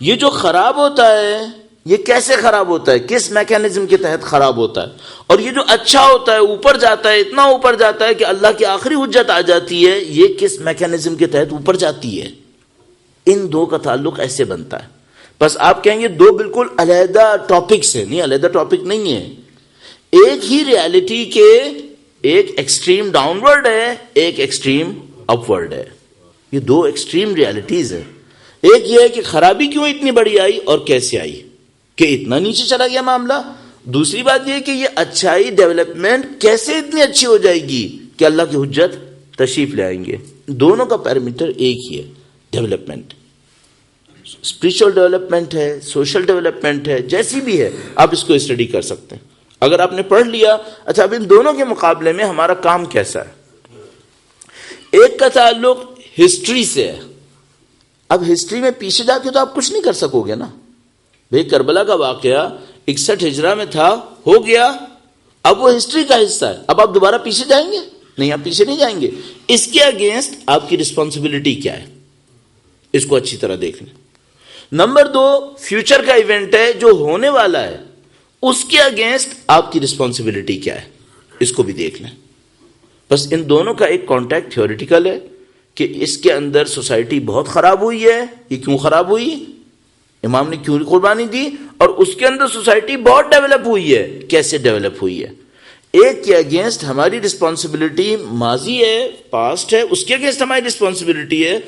یہ جو خراب ہوتا ہے یہ کیسے خراب ہوتا ہے، کس میکینزم کے تحت خراب ہوتا ہے، اور یہ جو اچھا ہوتا ہے اوپر جاتا ہے، اتنا اوپر جاتا ہے کہ اللہ کی آخری حجت آ جاتی ہے، یہ کس میکینزم کے تحت اوپر جاتی ہے. ان دو کا تعلق ایسے بنتا ہے. بس آپ کہیں گے دو بالکل علیحدہ ٹاپکس ہیں. نہیں، علیحدہ ٹاپک نہیں ہے. ایک ہی ریالٹی کے ایک ایکسٹریم ڈاؤن ورڈ ہے، ایک ایکسٹریم اپ ورڈ ہے. یہ دو ایکسٹریم ریالٹیز ہیں. ایک یہ ہے کہ خرابی کیوں اتنی بڑی آئی اور کیسے آئی، کہ اتنا نیچے چلا گیا معاملہ. دوسری بات یہ کہ یہ اچھائی ڈیولپمنٹ کیسے اتنی اچھی ہو جائے گی کہ اللہ کی حجت تشریف لے آئیں گے. دونوں کا پیرامیٹر ایک ہی ہے، ڈیولپمنٹ. اسپرچل ڈیولپمنٹ ہے، سوشل ڈیولپمنٹ ہے، جیسی بھی ہے آپ اس کو اسٹڈی کر سکتے ہیں اگر آپ نے پڑھ لیا. اچھا اب ان دونوں کے مقابلے میں ہمارا کام کیسا ہے؟ ایک کا تعلق ہسٹری سے ہے. اب ہسٹری میں پیچھے جا کے تو آپ کچھ نہیں کر سکو گے نا. بھئی کربلا کا واقعہ 61 ہجرہ میں تھا، ہو گیا، اب وہ ہسٹری کا حصہ ہے. اب آپ دوبارہ پیچھے جائیں گے؟ نہیں، آپ پیچھے نہیں جائیں گے. اس کے اگینسٹ آپ کی رسپانسبلٹی کیا ہے، اس کو اچھی طرح دیکھ لیں. نمبر 2 فیوچر کا ایونٹ ہے جو ہونے والا ہے، اس کے اگینسٹ آپ کی رسپانسبلٹی کیا ہے، اس کو بھی دیکھ لیں. بس ان دونوں کا ایک کانٹیکٹ تھیوریٹیکل ہے کہ اس کے اندر سوسائٹی بہت خراب ہوئی ہے. یہ کیوں خراب ہوئی؟ امام نے کیوں قربانی دی؟ اور اس کے اندر سوسائٹی بہت ڈیولپ ہوئی ہے، کیسے ڈیولپ ہوئی ہے؟ ایک کے اگینسٹ ہماری رسپانسبلٹی ماضی ہے، پاسٹ ہے، اس کے اگینسٹ ہماری رسپانسبلٹی ہے،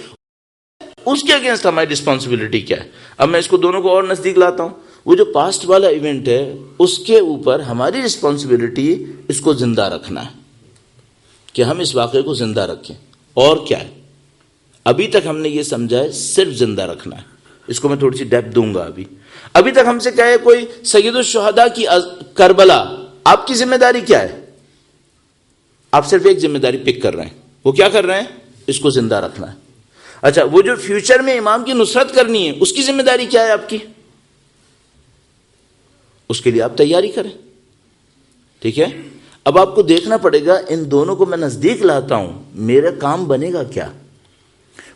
اس کے اگینسٹ ہماری رسپانسبلٹی کیا ہے. اب میں اس کو دونوں کو اور نزدیک لاتا ہوں. وہ جو پاسٹ والا ایونٹ ہے اس کے اوپر ہماری رسپانسبلٹی اس کو زندہ رکھنا ہے کہ ہم اس واقعے کو زندہ رکھیں. اور کیا ہے؟ ابھی تک ہم نے یہ سمجھا ہے صرف زندہ رکھنا ہے. اس کو میں تھوڑی سی ڈیپتھ دوں گا. ابھی تک ہم سے کہے کوئی سید الشہداء کی کربلا، آپ کی ذمہ داری کیا ہے؟ آپ صرف ایک ذمہ داری پک کر رہے ہیں. وہ کیا کر رہے ہیں؟ اس کو زندہ رکھنا ہے. اچھا، وہ جو فیوچر میں امام کی نصرت کرنی ہے اس کی ذمہ داری کیا ہے آپ کی؟ اس کے لیے آپ تیاری کریں. ٹھیک ہے. اب آپ کو دیکھنا پڑے گا ان دونوں کو میں نزدیک لاتا ہوں، میرا کام بنے گا کیا؟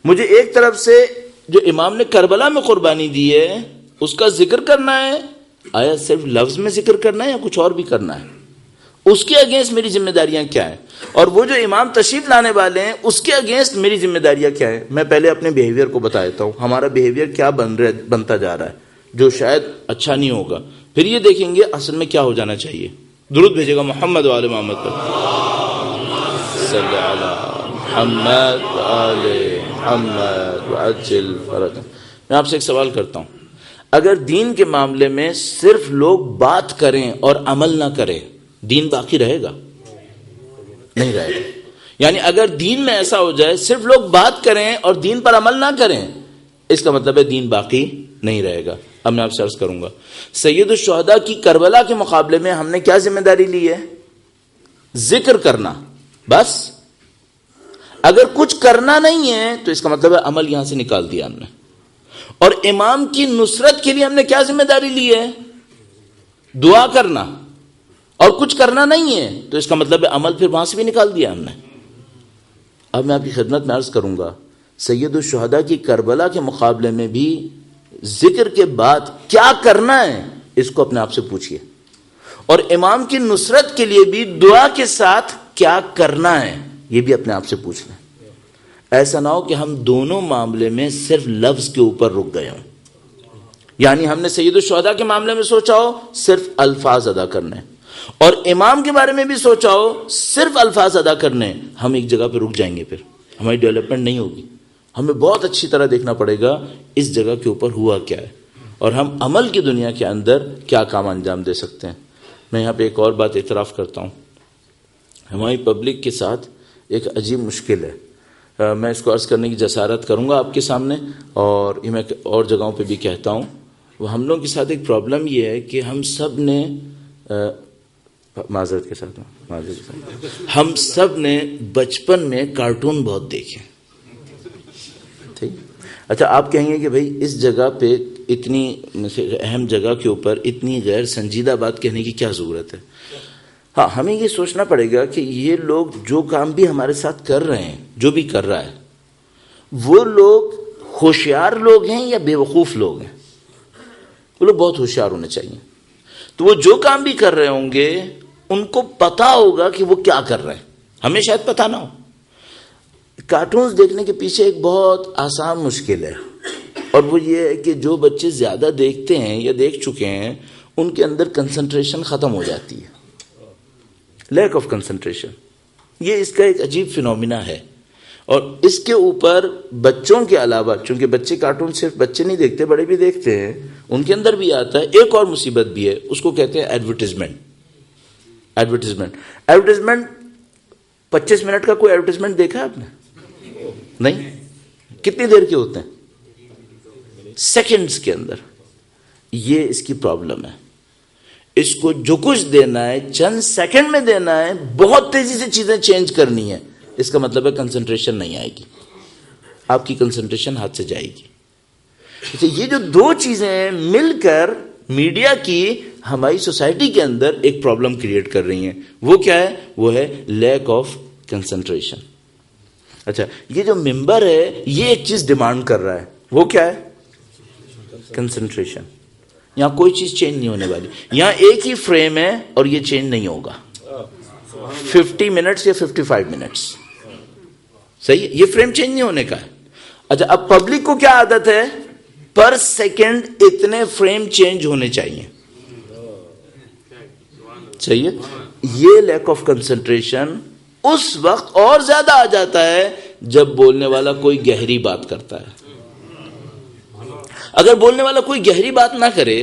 مجھے ایک طرف سے جو امام نے کربلا میں قربانی دی ہے اس کا ذکر کرنا ہے. آیا صرف لفظ میں ذکر کرنا ہے یا کچھ اور بھی کرنا ہے؟ اس کے اگینسٹ میری ذمہ داریاں کیا ہیں؟ اور وہ جو امام تشریف لانے والے ہیں اس کے اگینسٹ میری ذمہ داریاں کیا ہیں؟ میں پہلے اپنے بیہیویئر کو بتا دیتا ہوں. ہمارا بیہیویئر کیا بنتا جا رہا ہے جو شاید اچھا نہیں ہوگا. پھر یہ دیکھیں گے اصل میں کیا ہو جانا چاہیے. درود بھیجے گا محمد و آل محمد پر. صلی علی محمد و آل محمد وعجل فرجہ. میں آپ سے ایک سوال کرتا ہوں. اگر دین کے معاملے میں صرف لوگ بات کریں اور عمل نہ کریں، دین باقی رہے گا؟ نہیں رہے گا. یعنی اگر دین میں ایسا ہو جائے صرف لوگ بات کریں اور دین پر عمل نہ کریں، اس کا مطلب ہے دین باقی نہیں رہے گا. اب میں آپ سے عرض کروں گا، سید الشہداء کی کربلا کے مقابلے میں ہم نے کیا ذمہ داری لی ہے؟ ذکر کرنا. بس اگر کچھ کرنا نہیں ہے تو اس کا مطلب ہے عمل یہاں سے نکال دیا ہم نے. اور امام کی نصرت کے لیے ہم نے کیا ذمہ داری لی ہے؟ دعا کرنا. اور کچھ کرنا نہیں ہے تو اس کا مطلب ہے عمل پھر وہاں سے بھی نکال دیا ہم نے. اب میں آپ کی خدمت میں عرض کروں گا، سید الشہداء کی کربلا کے مقابلے میں بھی ذکر کے بعد کیا کرنا ہے اس کو اپنے آپ سے پوچھئے. اور امام کی نصرت کے لیے بھی دعا کے ساتھ کیا کرنا ہے یہ بھی اپنے آپ سے پوچھ لیں. ایسا نہ ہو کہ ہم دونوں معاملے میں صرف لفظ کے اوپر رک گئے ہوں. یعنی ہم نے سید الشہداء کے معاملے میں سوچا ہو صرف الفاظ ادا کرنے، اور امام کے بارے میں بھی سوچا ہو صرف الفاظ ادا کرنے. ہم ایک جگہ پہ رک جائیں گے، پھر ہماری ڈیولپمنٹ نہیں ہوگی. ہمیں بہت اچھی طرح دیکھنا پڑے گا اس جگہ کے اوپر ہوا کیا ہے اور ہم عمل کی دنیا کے اندر کیا کام انجام دے سکتے ہیں. میں یہاں پہ ایک اور بات اعتراف کرتا ہوں. ہماری پبلک کے ساتھ ایک عجیب مشکل ہے. میں اس کو عرض کرنے کی جسارت کروں گا آپ کے سامنے، اور یہ میں اور جگہوں پہ بھی کہتا ہوں. وہ ہم لوگوں کے ساتھ ایک پرابلم یہ ہے کہ ہم سب نے معذرت کے ساتھ ہم سب نے بچپن میں کارٹون بہت دیکھے. ٹھیک. اچھا، آپ کہیں گے کہ بھائی اس جگہ پہ اتنی اہم جگہ کے اوپر اتنی غیر سنجیدہ بات کہنے کی کیا ضرورت ہے؟ ہاں، ہمیں یہ سوچنا پڑے گا کہ یہ لوگ جو کام بھی ہمارے ساتھ کر رہے ہیں، جو بھی کر رہا ہے، وہ لوگ ہوشیار لوگ ہیں یا بیوقوف لوگ ہیں؟ وہ لوگ بہت ہوشیار ہونے چاہیے. تو وہ جو کام بھی کر رہے ہوں گے ان کو پتا ہوگا کہ وہ کیا کر رہے ہیں. ہمیں شاید پتا نہ ہو. کارٹونز دیکھنے کے پیچھے ایک بہت آسان مشکل ہے، اور وہ یہ ہے کہ جو بچے زیادہ دیکھتے ہیں یا دیکھ چکے ہیں ان کے اندر کنسنٹریشن ختم ہو جاتی ہے. لیک آف کنسنٹریشن، یہ اس کا ایک عجیب فینومینا ہے. اور اس کے اوپر بچوں کے علاوہ، چونکہ بچے کارٹون صرف بچے نہیں دیکھتے، بڑے بھی دیکھتے ہیں، ان کے اندر بھی آتا ہے. ایک اور مصیبت بھی ہے، اس کو کہتے ہیں ایڈورٹیزمنٹ. ایڈورٹیزمنٹ 25 منٹ کا کوئی ایڈورٹیزمنٹ دیکھا آپ نے؟ نہیں. کتنی دیر کے ہوتے ہیں؟ سیکنڈز کے اندر. یہ اس کی پرابلم ہے. اس کو جو کچھ دینا ہے چند سیکنڈ میں دینا ہے، بہت تیزی سے چیزیں چینج کرنی ہے. اس کا مطلب ہے کنسنٹریشن نہیں آئے گی، آپ کی کنسنٹریشن ہاتھ سے جائے گی. یہ جو دو چیزیں مل کر میڈیا کی ہماری سوسائٹی کے اندر ایک پرابلم کریٹ کر رہی ہیں. وہ کیا ہے؟ وہ ہے لیک آف کنسنٹریشن. اچھا، یہ جو ممبر ہے یہ ایک چیز ڈیمانڈ کر رہا ہے، وہ کیا ہے؟ کنسنٹریشن. یہاں کوئی چیز چینج نہیں ہونے والی. یہاں ایک ہی فریم ہے اور یہ چینج نہیں ہوگا. 50 منٹس یا 55 منٹس. صحیح ہے، یہ فریم چینج نہیں ہونے کا ہے. اچھا، اب پبلک کو کیا عادت ہے؟ پر سیکنڈ اتنے فریم چینج ہونے چاہیے. چاہیے. یہ لیک آف کنسنٹریشن اس وقت اور زیادہ آ جاتا ہے جب بولنے والا کوئی گہری بات کرتا ہے. اگر بولنے والا کوئی گہری بات نہ کرے،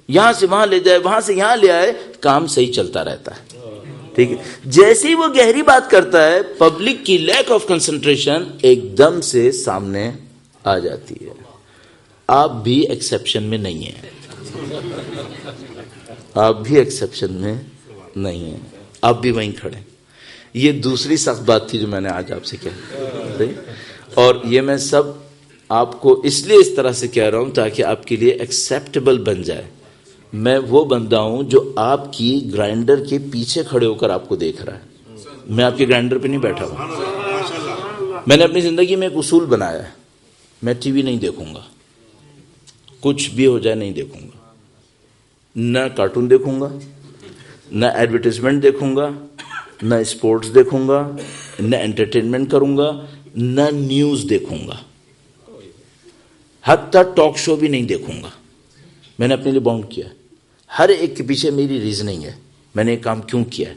یہاں سے وہاں لے جائے، وہاں سے یہاں لے آئے، کام صحیح چلتا رہتا ہے. ٹھیک ہے. جیسے ہی وہ گہری بات کرتا ہے، پبلک کی لیک آف کنسنٹریشن ایک دم سے سامنے آ جاتی ہے. آپ بھی ایکسیپشن میں نہیں ہیں، آپ بھی ایکسیپشن میں نہیں ہیں، آپ بھی وہیں کھڑے. یہ دوسری سخت بات تھی جو میں نے آج آپ سے کہی، اور یہ میں سب آپ کو اس لیے اس طرح سے کہہ رہا ہوں تاکہ آپ کے لیے ایکسیپٹیبل بن جائے. میں وہ بندہ ہوں جو آپ کی گرائنڈر کے پیچھے کھڑے ہو کر آپ کو دیکھ رہا ہے. میں آپ کے گرائنڈر پہ نہیں بیٹھا ہوں. میں نے اپنی زندگی میں ایک اصول بنایا ہے، میں ٹی وی نہیں دیکھوں گا، کچھ بھی ہو جائے نہیں دیکھوں گا. نہ کارٹون دیکھوں گا، نہ ایڈورٹیزمنٹ دیکھوں گا، نہ اسپورٹس دیکھوں گا، نہ انٹرٹینمنٹ کروں گا، نہ نیوز دیکھوں گا، حتیٰ ٹاک شو بھی نہیں دیکھوں گا. میں نے اپنے لیے باؤنڈ کیا ہے. ہر ایک کے پیچھے میری ریزننگ ہے، میں نے یہ کام کیوں کیا ہے.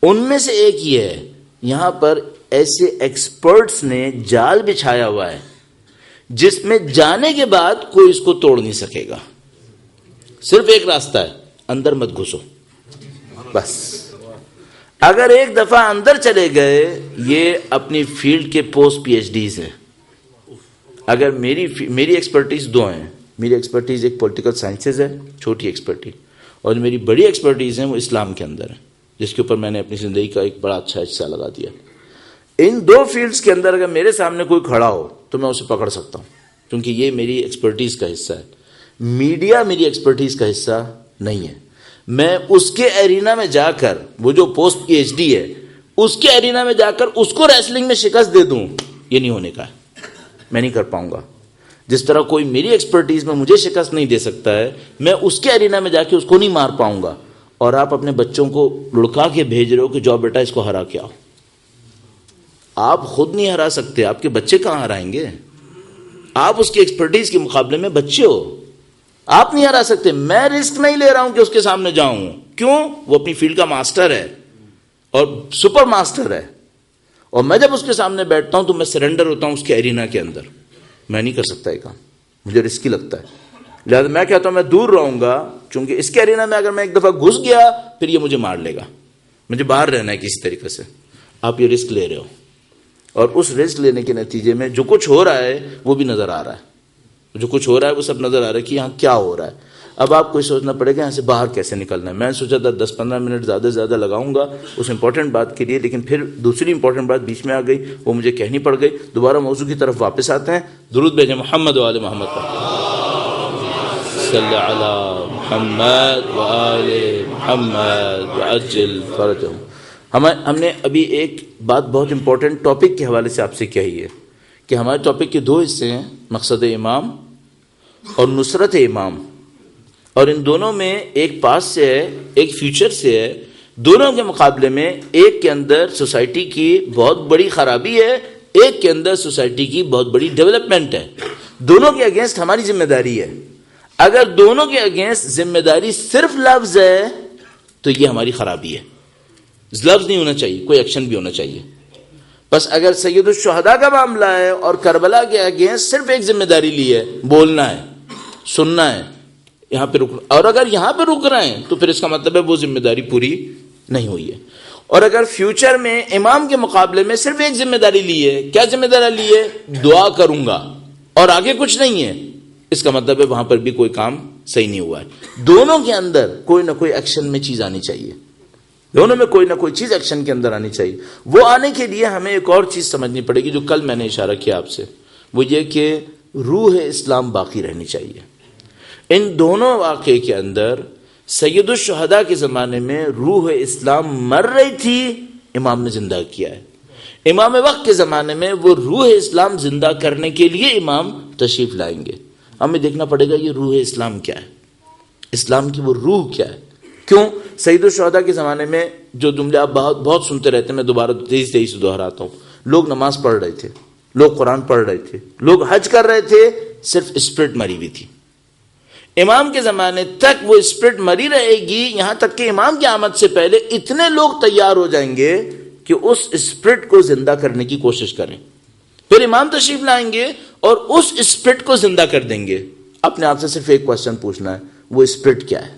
ان میں سے ایک یہ ہے، یہاں پر ایسے ایکسپرٹس نے جال بچھایا ہوا ہے جس میں جانے کے بعد کوئی اس کو توڑ نہیں سکے گا. صرف ایک راستہ ہے، اندر مت گھسو بس. اگر ایک دفعہ اندر چلے گئے، یہ اپنی فیلڈ کے پوسٹ پی ایچ ڈیز ہیں. اگر میری ایکسپرٹیز دو ہیں. میری ایکسپرٹیز ایک پولیٹیکل سائنسز ہے، چھوٹی ایکسپرٹیز، اور جو میری بڑی ایکسپرٹیز ہیں وہ اسلام کے اندر ہے، جس کے اوپر میں نے اپنی زندگی کا ایک بڑا اچھا حصہ لگا دیا. ان دو فیلڈز کے اندر اگر میرے سامنے کوئی کھڑا ہو تو میں اسے پکڑ سکتا ہوں، کیونکہ یہ میری ایکسپرٹیز کا حصہ ہے. میڈیا میری ایکسپرٹیز کا حصہ نہیں ہے. میں اس کے ایرینا میں جا کر، وہ جو پوسٹ پی ایچ ڈی ہے، اس کے ایرینا میں جا کر اس کو ریسلنگ میں شکست دے دوں، یہ نہیں ہونے کا ہے. میں نہیں کر پاؤں گا. جس طرح کوئی میری ایکسپرٹیز میں مجھے شکست نہیں دے سکتا ہے، میں اس کے ایرینا میں جا کے اس کو نہیں مار پاؤں گا. اور آپ اپنے بچوں کو لڑکا کے بھیج رہے ہو کہ جاؤ بیٹا اس کو ہرا کے آؤ. آپ خود نہیں ہرا سکتے، آپ کے بچے کہاں ہرائیں گے؟ آپ اس کی ایکسپرٹیز کے مقابلے میں بچے ہو، آپ نہیں ہرا سکتے. میں رسک نہیں لے رہا ہوں کہ اس کے سامنے جاؤں. کیوں؟ وہ اپنی فیلڈ کا ماسٹر ہے اور سپر ماسٹر ہے، اور میں جب اس کے سامنے بیٹھتا ہوں تو میں سرنڈر ہوتا ہوں اس کے ایرینا کے اندر. میں نہیں کر سکتا یہ کام، مجھے رسکی لگتا ہے. لہٰذا میں کہتا ہوں میں دور رہوں گا، چونکہ اس کے ایرینا میں اگر میں ایک دفعہ گھس گیا پھر یہ مجھے مار لے گا. مجھے باہر رہنا ہے کسی طریقے سے. آپ یہ رسک لے رہے ہو، اور اس رسک لینے کے نتیجے میں جو کچھ ہو رہا ہے وہ بھی نظر آ رہا ہے. جو کچھ ہو رہا ہے وہ سب نظر آ رہا ہے کہ یہاں کیا ہو رہا ہے. اب آپ کو سوچنا پڑے گا یہاں سے باہر کیسے نکلنا ہے. میں نے سوچا تھا 10-15 منٹ زیادہ سے زیادہ لگاؤں گا اس امپورٹنٹ بات کے لیے، لیکن پھر دوسری امپورٹنٹ بات بیچ میں آ گئی، وہ مجھے کہنی پڑ گئی. دوبارہ موضوع کی طرف واپس آتے ہیں. درود بھیجیں محمد و آل محمد پر. صلی علی محمد و آل محمد وعجل فرجہم. ہم نے ابھی ایک بات بہت امپورٹنٹ ٹاپک کے حوالے سے آپ سے کہی ہے کہ ہمارے ٹاپک کے 2 حصے ہیں، مقصد امام اور نصرت امام. اور ان دونوں میں ایک پاس سے ہے، ایک فیوچر سے ہے. دونوں کے مقابلے میں ایک کے اندر سوسائٹی کی بہت بڑی خرابی ہے، ایک کے اندر سوسائٹی کی بہت بڑی ڈیولپمنٹ ہے. دونوں کے اگینسٹ ہماری ذمہ داری ہے. اگر دونوں کے اگینسٹ ذمہ داری صرف لفظ ہے تو یہ ہماری خرابی ہے. لفظ نہیں ہونا چاہیے، کوئی ایکشن بھی ہونا چاہیے. بس اگر سید الشہداء کا معاملہ ہے اور کربلا کے اگینسٹ صرف ایک ذمہ داری لی ہے، بولنا ہے، سننا ہے، یہاں پہ رک، اور اگر یہاں پہ رک رہے ہیں تو پھر اس کا مطلب ہے وہ ذمہ داری پوری نہیں ہوئی ہے. اور اگر فیوچر میں امام کے مقابلے میں صرف ایک ذمہ داری لی ہے، کیا ذمہ داری لی ہے؟ دعا کروں گا، اور آگے کچھ نہیں ہے، اس کا مطلب ہے وہاں پر بھی کوئی کام صحیح نہیں ہوا ہے. دونوں کے اندر کوئی نہ کوئی ایکشن میں چیز آنی چاہیے. دونوں میں کوئی نہ کوئی چیز ایکشن کے اندر آنی چاہیے. وہ آنے کے لیے ہمیں ایک اور چیز سمجھنی پڑے گی جو کل میں نے اشارہ کیا آپ سے، وہ یہ کہ روح اسلام باقی رہنی چاہیے. ان دونوں واقعے کے اندر سید الشہداء کے زمانے میں روح اسلام مر رہی تھی، امام نے زندہ کیا ہے. امام وقت کے زمانے میں وہ روح اسلام زندہ کرنے کے لیے امام تشریف لائیں گے. ہمیں دیکھنا پڑے گا یہ روح اسلام کیا ہے، اسلام کی وہ روح کیا ہے. کیوں؟ سید الشہداء کے زمانے میں جو جملے آپ بہت سنتے رہتے ہیں، میں دوبارہ تیزی سے دہراتا ہوں. لوگ نماز پڑھ رہے تھے، لوگ قرآن پڑھ رہے تھے، لوگ حج کر رہے تھے، صرف اسپرٹ مری ہوئی تھی. امام کے زمانے تک وہ اسپرٹ مری رہے گی، یہاں تک کہ امام کی آمد سے پہلے اتنے لوگ تیار ہو جائیں گے کہ اس اسپرٹ کو زندہ کرنے کی کوشش کریں. پھر امام تشریف لائیں گے اور اس اسپرٹ کو زندہ کر دیں گے. اپنے آپ سے صرف ایک کوشچن پوچھنا ہے، وہ اسپرٹ کیا ہے؟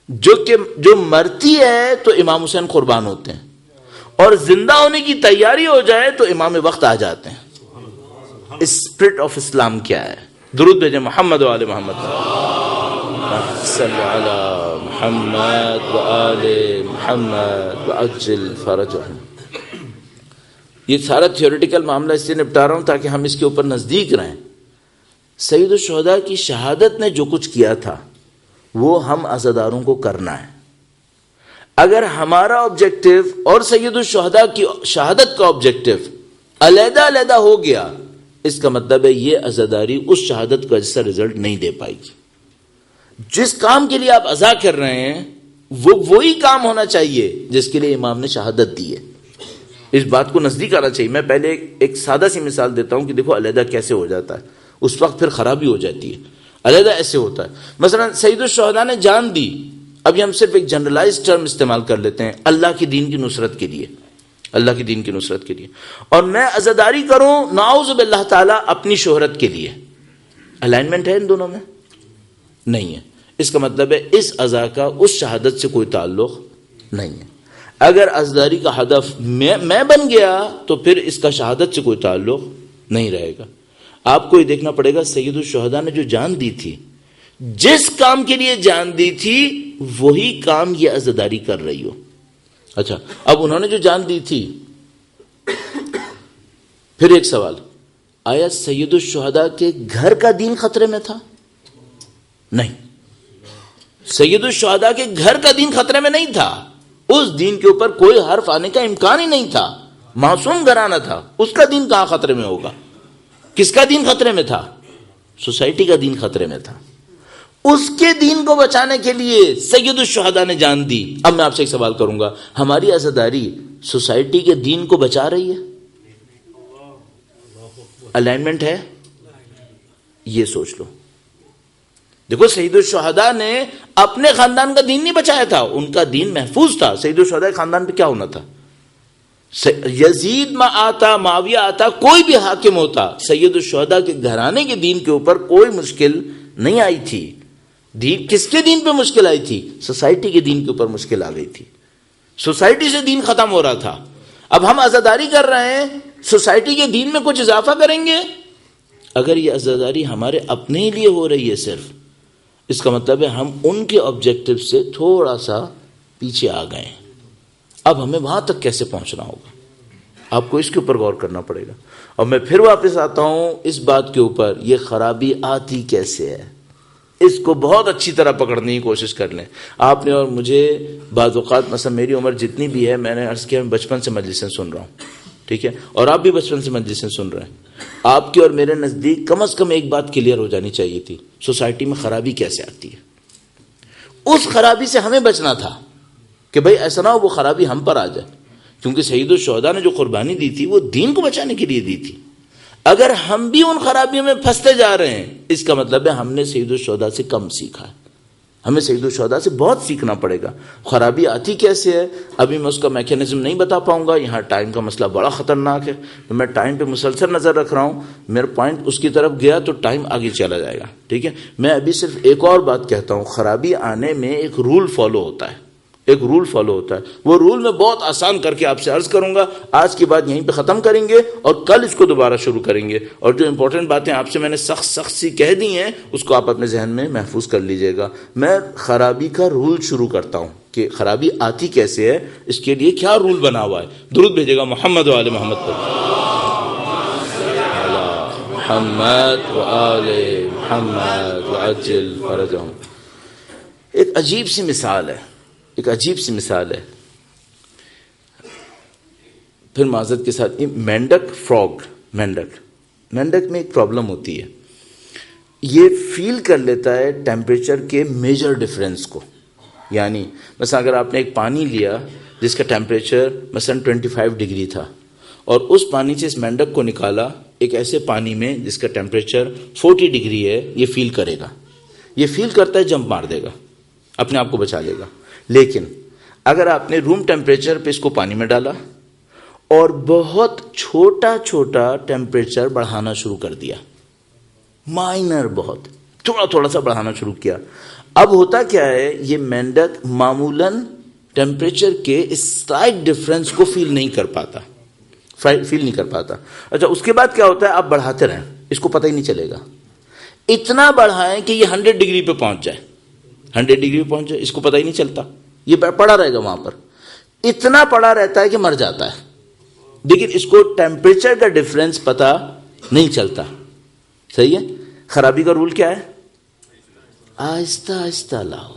جو مرتی ہے تو امام حسین قربان ہوتے ہیں، اور زندہ ہونے کی تیاری ہو جائے تو امام وقت آ جاتے ہیں. اسپرٹ آف اسلام کیا ہے؟ درود بھیجیں محمد و آل محمد صلی علی محمد و آل محمد وعجل فرجہم. یہ سارا تھیوریٹیکل معاملہ اس لیے نپٹا رہا ہوں تاکہ ہم اس کے اوپر نزدیک رہیں. سید الشہداء کی شہادت نے جو کچھ کیا تھا وہ ہم عزاداروں کو کرنا ہے. اگر ہمارا آبجیکٹو اور سید الشہداء کی شہادت کا آبجیکٹو علیحدہ علیحدہ ہو گیا، اس کا مطلب ہے یہ عزاداری اس شہادت کا جیسا رزلٹ نہیں دے پائے گی. جس کام کے لیے آپ عزا کر رہے ہیں وہ وہی کام ہونا چاہیے جس کے لیے امام نے شہادت دی ہے. اس بات کو نزدیک آنا چاہیے. میں پہلے ایک سادہ سی مثال دیتا ہوں کہ دیکھو علیحدہ کیسے ہو جاتا ہے، اس وقت پھر خرابی ہو جاتی ہے. علیحدہ ایسے ہوتا ہے، مثلا سید الشہداء نے جان دی. ابھی ہم صرف ایک جنرلائز ٹرم استعمال کر لیتے ہیں، اللہ کی دین کی نصرت کے لیے، اللہ کی دین کی نصرت کے لیے. اور میں عزاداری کروں نعوذ باللہ تعالیٰ اپنی شہرت کے لیے. الائنمنٹ ہے ان دونوں میں؟ نہیں ہے. اس کا مطلب ہے اس عزا کا اس شہادت سے کوئی تعلق نہیں ہے. اگر عزاداری کا ہدف میں بن گیا تو پھر اس کا شہادت سے کوئی تعلق نہیں رہے گا. آپ کو یہ دیکھنا پڑے گا سید الشہداء نے جو جان دی تھی، جس کام کے لیے جان دی تھی وہی کام یہ عزاداری کر رہی ہو. اچھا، اب انہوں نے جو جان دی تھی، پھر ایک سوال، آیا سید الشہداء کے گھر کا دین خطرے میں تھا؟ نہیں، سید الشہداء کے گھر کا دین خطرے میں نہیں تھا. اس دین کے اوپر کوئی حرف آنے کا امکان ہی نہیں تھا. معصوم گھرانہ تھا، اس کا دین کہاں خطرے میں ہوگا؟ کس کا دین خطرے میں تھا؟ سوسائٹی کا دین خطرے میں تھا. اس کے دین کو بچانے کے لیے سید الشہداء نے جان دی. اب میں آپ سے ایک سوال کروں گا، ہماری عزاداری سوسائٹی کے دین کو بچا رہی ہے؟ الائنمنٹ ہے؟ یہ سوچ لو. دیکھو سید الشہداء نے اپنے خاندان کا دین نہیں بچایا تھا، ان کا دین محفوظ تھا. سید الشہداء کے خاندان پہ کیا ہونا تھا؟ یزید میں آتا، معاویہ آتا، کوئی بھی حاکم ہوتا، سید الشہداء کے گھرانے کے دین کے اوپر کوئی مشکل نہیں آئی تھی. دین کس کے دین پہ مشکل آئی تھی؟ سوسائٹی کے دین کے اوپر مشکل آ گئی تھی. سوسائٹی سے دین ختم ہو رہا تھا. اب ہم عزاداری کر رہے ہیں، سوسائٹی کے دین میں کچھ اضافہ کریں گے. اگر یہ عزاداری ہمارے اپنے ہی لیے ہو رہی ہے صرف، اس کا مطلب ہے ہم ان کے آبجیکٹو سے تھوڑا سا پیچھے آ گئے. اب ہمیں وہاں تک کیسے پہنچنا ہوگا؟ آپ کو اس کے اوپر غور کرنا پڑے گا. اور میں پھر واپس آتا ہوں اس بات کے اوپر، یہ خرابی آتی کیسے ہے؟ اس کو بہت اچھی طرح پکڑنے کی کوشش کر لیں. آپ نے اور مجھے بعض اوقات، مثلا میری عمر جتنی بھی ہے، میں نے عرض کیا میں بچپن سے مجلسیں سن رہا ہوں، ٹھیک ہے، اور آپ بھی بچپن سے مجلسیں سن رہے ہیں. آپ کے اور میرے نزدیک کم از کم ایک بات کلیئر ہو جانی چاہیے تھی، سوسائٹی میں خرابی کیسے آتی ہے. اس خرابی سے ہمیں بچنا تھا کہ بھئی ایسا نہ ہو وہ خرابی ہم پر آ جائے. کیونکہ سید الشہداء نے جو قربانی دی تھی وہ دین کو بچانے کے لیے دی تھی. اگر ہم بھی ان خرابیوں میں پھنستے جا رہے ہیں، اس کا مطلب ہے ہم نے سید الشہداء سے کم سیکھا ہے. ہمیں سید الشہداء سے بہت سیکھنا پڑے گا. خرابی آتی کیسے ہے ابھی میں اس کا میکینزم نہیں بتا پاؤں گا. یہاں ٹائم کا مسئلہ بڑا خطرناک ہے، تو میں ٹائم پہ مسلسل نظر رکھ رہا ہوں. میرا پوائنٹ اس کی طرف گیا تو ٹائم آگے چلا جائے گا، ٹھیک ہے. میں ابھی صرف ایک اور بات کہتا ہوں. خرابی آنے میں ایک رول فالو ہوتا ہے، ایک رول فالو ہوتا ہے. وہ رول میں بہت آسان کر کے آپ سے عرض کروں گا. آج کی بات یہیں پہ ختم کریں گے اور کل اس کو دوبارہ شروع کریں گے. اور جو امپورٹنٹ باتیں آپ سے میں نے سخت سی کہہ دی ہیں اس کو آپ اپنے ذہن میں محفوظ کر لیجئے گا. میں خرابی کا رول شروع کرتا ہوں کہ خرابی آتی کیسے ہے، اس کے لیے کیا رول بنا ہوا ہے. درود بھیجے گا محمد و آل محمد پر. محمد و آل محمد وعجل فرجہم. ایک عجیب سی مثال ہے، ایک عجیب سی مثال ہے. پھر معذرت کے ساتھ، مینڈک فراگ، مینڈک میں ایک پرابلم ہوتی ہے. یہ فیل کر لیتا ہے ٹیمپریچر کے میجر ڈفرینس کو. یعنی مثلا اگر آپ نے ایک پانی لیا جس کا ٹیمپریچر مثلا 25 ڈگری تھا اور اس پانی سے اس مینڈک کو نکالا ایک ایسے پانی میں جس کا ٹیمپریچر 40 ڈگری ہے، یہ فیل کرے گا. یہ فیل کرتا ہے جمپ مار دے گا, اپنے آپ کو بچا لے گا. لیکن اگر آپ نے روم ٹیمپریچر پہ اس کو پانی میں ڈالا اور بہت چھوٹا چھوٹا ٹیمپریچر بڑھانا شروع کر دیا, مائنر بہت تھوڑا تھوڑا سا بڑھانا شروع کیا, اب ہوتا کیا ہے, یہ مینڈک معمولاً ٹیمپریچر کے اس سلائٹ ڈفرنس کو فیل نہیں کر پاتا. اچھا, اس کے بعد کیا ہوتا ہے, آپ بڑھاتے رہیں, اس کو پتہ ہی نہیں چلے گا. اتنا بڑھائیں کہ یہ 100 ڈگری پہ پہنچ جائے, 100 ڈگری پہ پہنچ جائے, اس کو پتہ ہی نہیں چلتا, یہ پڑا رہے گا وہاں پر. اتنا پڑا رہتا ہے کہ مر جاتا ہے, لیکن اس کو ٹیمپریچر کا ڈفرنس پتہ نہیں چلتا. صحیح ہے. خرابی کا رول کیا ہے, آہستہ آہستہ لاؤ,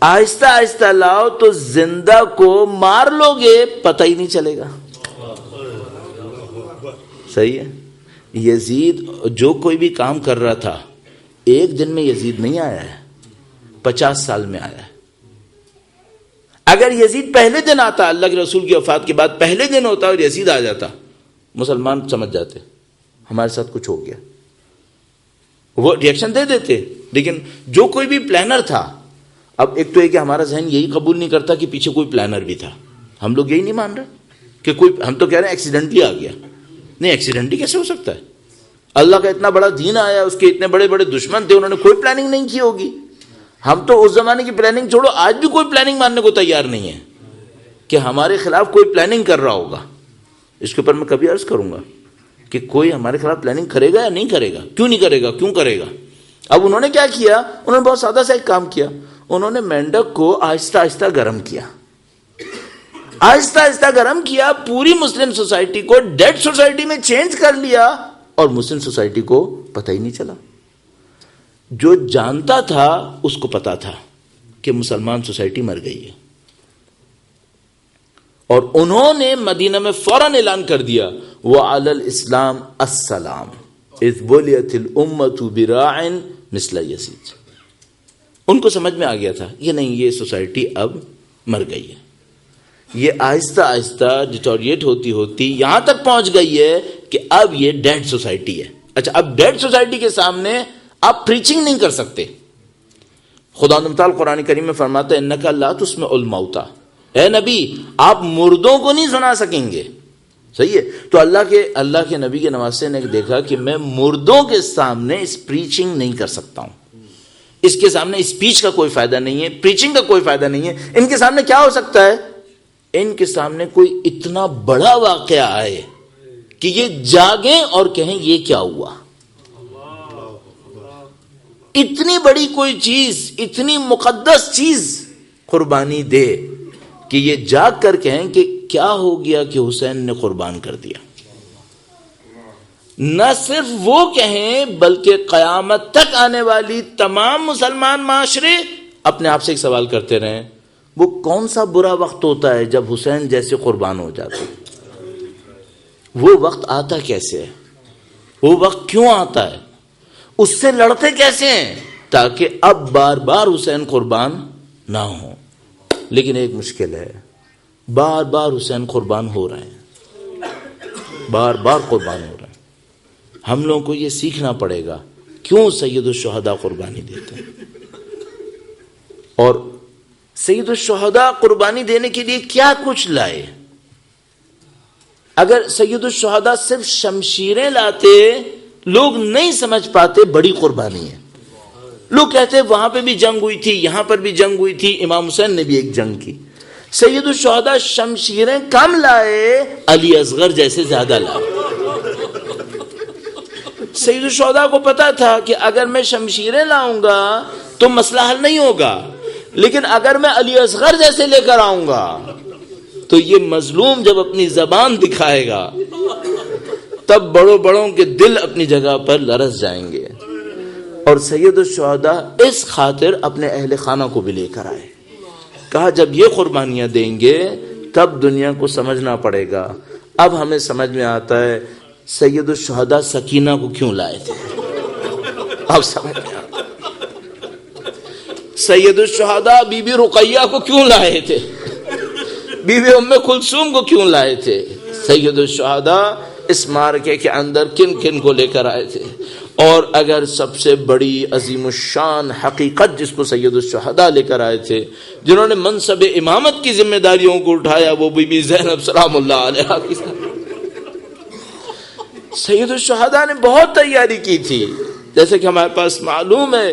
آہستہ آہستہ لاؤ تو زندہ کو مار لو گے, پتہ ہی نہیں چلے گا. صحیح ہے. یزید جو کوئی بھی کام کر رہا تھا, ایک دن میں یزید نہیں آیا ہے, 50 سال میں آیا ہے. اگر یزید پہلے دن آتا, اللہ کے رسول کی وفات کے بعد پہلے دن ہوتا اور یزید آ جاتا, مسلمان سمجھ جاتے ہمارے ساتھ کچھ ہو گیا, وہ ریئیکشن دے دیتے. لیکن جو کوئی بھی پلانر تھا, اب ایک تو ہے کہ ہمارا ذہن یہی قبول نہیں کرتا کہ پیچھے کوئی پلانر بھی تھا. ہم لوگ یہی نہیں مان رہے کہ کوئی, ہم تو کہہ رہے ہیں ایکسیڈنٹلی آ گیا. نہیں, ایکسیڈنٹلی کیسے ہو سکتا ہے؟ اللہ کا اتنا بڑا دین آیا, اس کے اتنے بڑے بڑے دشمن تھے, انہوں نے کوئی پلاننگ نہیں کی ہوگی. ہم تو اس زمانے کی پلاننگ چھوڑو, آج بھی کوئی پلاننگ ماننے کو تیار نہیں ہے کہ ہمارے خلاف کوئی پلاننگ کر رہا ہوگا. اس کے اوپر میں کبھی عرض کروں گا کہ کوئی ہمارے خلاف پلاننگ کرے گا یا نہیں کرے گا, کیوں نہیں کرے گا, کیوں کرے گا. اب انہوں نے کیا کیا, انہوں نے بہت سادہ سا ایک کام کیا, انہوں نے مینڈک کو آہستہ آہستہ گرم کیا, آہستہ آہستہ گرم کیا, پوری مسلم سوسائٹی کو ڈیڈ سوسائٹی میں چینج کر لیا, اور مسلم سوسائٹی کو پتہ ہی نہیں چلا. جو جانتا تھا اس کو پتا تھا کہ مسلمان سوسائٹی مر گئی ہے, اور انہوں نے مدینہ میں فوراً اعلان کر دیا, وعلی الاسلام السلام اذ بلیت الامۃ براع مثل یزید. ان کو سمجھ میں آ گیا تھا یہ نہیں, یہ سوسائٹی اب مر گئی ہے. یہ آہستہ آہستہ ڈیٹوریٹ ہوتی ہوتی یہاں تک پہنچ گئی ہے کہ اب یہ ڈیڈ سوسائٹی ہے. اچھا, اب ڈیڈ سوسائٹی کے سامنے آپ پریچنگ نہیں کر سکتے. خدا تعالیٰ قرآن کریم میں فرماتا ہے انک لا تسمع الموتى, اے نبی آپ مردوں کو نہیں سنا سکیں گے. صحیح ہے. تو اللہ کے نبی کے نواسے نے دیکھا کہ میں مردوں کے سامنے اس پریچنگ نہیں کر سکتا ہوں, اس کے سامنے اسپیچ کا کوئی فائدہ نہیں ہے, پریچنگ کا کوئی فائدہ نہیں ہے. ان کے سامنے کیا ہو سکتا ہے, ان کے سامنے کوئی اتنا بڑا واقعہ آئے کہ یہ جاگیں اور کہیں یہ کیا ہوا. اتنی بڑی کوئی چیز, اتنی مقدس چیز قربانی دے کہ یہ جاگ کر کہیں کہ کیا ہو گیا کہ حسین نے قربان کر دیا. نہ صرف وہ کہیں بلکہ قیامت تک آنے والی تمام مسلمان معاشرے اپنے آپ سے ایک سوال کرتے رہیں, وہ کون سا برا وقت ہوتا ہے جب حسین جیسے قربان ہو جاتے, وہ وقت آتا کیسے ہے, وہ وقت کیوں آتا ہے, اس سے لڑتے کیسے ہیں تاکہ اب بار بار حسین قربان نہ ہو. لیکن ایک مشکل ہے, بار بار حسین قربان ہو رہے ہیں, بار بار قربان ہو رہے ہیں. ہم لوگوں کو یہ سیکھنا پڑے گا کیوں سید الشہداء قربانی دیتے ہیں, اور سید الشہداء قربانی دینے کے لیے کیا کچھ لائے. اگر سید الشہداء صرف شمشیریں لاتے لوگ نہیں سمجھ پاتے بڑی قربانی ہے. لوگ کہتے وہاں پہ بھی جنگ ہوئی تھی, یہاں پر بھی جنگ ہوئی تھی, امام حسین نے بھی ایک جنگ کی. سید الشہداء شمشیریں کم لائے, علی اصغر جیسے زیادہ لائے. سید الشہداء کو پتا تھا کہ اگر میں شمشیریں لاؤں گا تو مسئلہ حل نہیں ہوگا, لیکن اگر میں علی اصغر جیسے لے کر آؤں گا تو یہ مظلوم جب اپنی زبان دکھائے گا تب بڑوں بڑوں کے دل اپنی جگہ پر لرز جائیں گے. اور سید الشہداء اس خاطر اپنے اہل خانہ کو بھی لے کر آئے. کہا جب یہ قربانیاں دیں گے تب دنیا کو سمجھنا پڑے گا. اب ہمیں سمجھ میں آتا ہے سید الشہداء سکینہ کو کیوں لائے تھے. اب سمجھ میں آتا سید الشہداء بی بی رقیہ کو کیوں لائے تھے, بی بی ام کلثوم کو کیوں لائے تھے. سید الشہداء اس مارکے کے اندر کن کن کو لے کر آئے تھے, اور اگر سب سے بڑی عظیم الشان حقیقت جس کو سید الشہداء لے کر آئے تھے، جنہوں نے منصب امامت کی ذمہ داریوں کو اٹھایا، وہ بی بی زینب سلام اللہ علیہا کی سید الشہداء نے بہت تیاری کی تھی. جیسے کہ ہمارے پاس معلوم ہے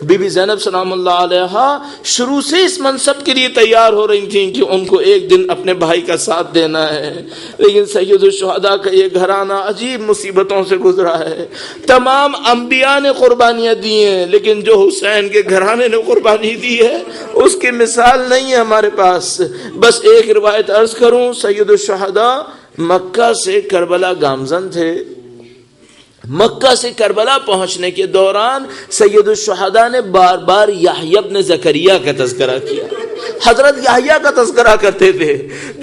بی بی زینب سلام اللہ علیہا شروع سے اس منصب کے لیے تیار ہو رہی تھیں کہ ان کو ایک دن اپنے بھائی کا ساتھ دینا ہے، لیکن سید الشہداء کا یہ گھرانہ عجیب مصیبتوں سے گزرا ہے. تمام انبیاء نے قربانیاں دی ہیں، لیکن جو حسین کے گھرانے نے قربانی دی ہے اس کی مثال نہیں ہے ہمارے پاس. بس ایک روایت عرض کروں، سید الشہداء مکہ سے کربلا گامزن تھے. مکہ سے کربلا پہنچنے کے دوران سید الشہداء نے بار بار یحییٰ ابن زکریا کا تذکرہ کیا. حضرت یحییٰ کا تذکرہ کرتے تھے.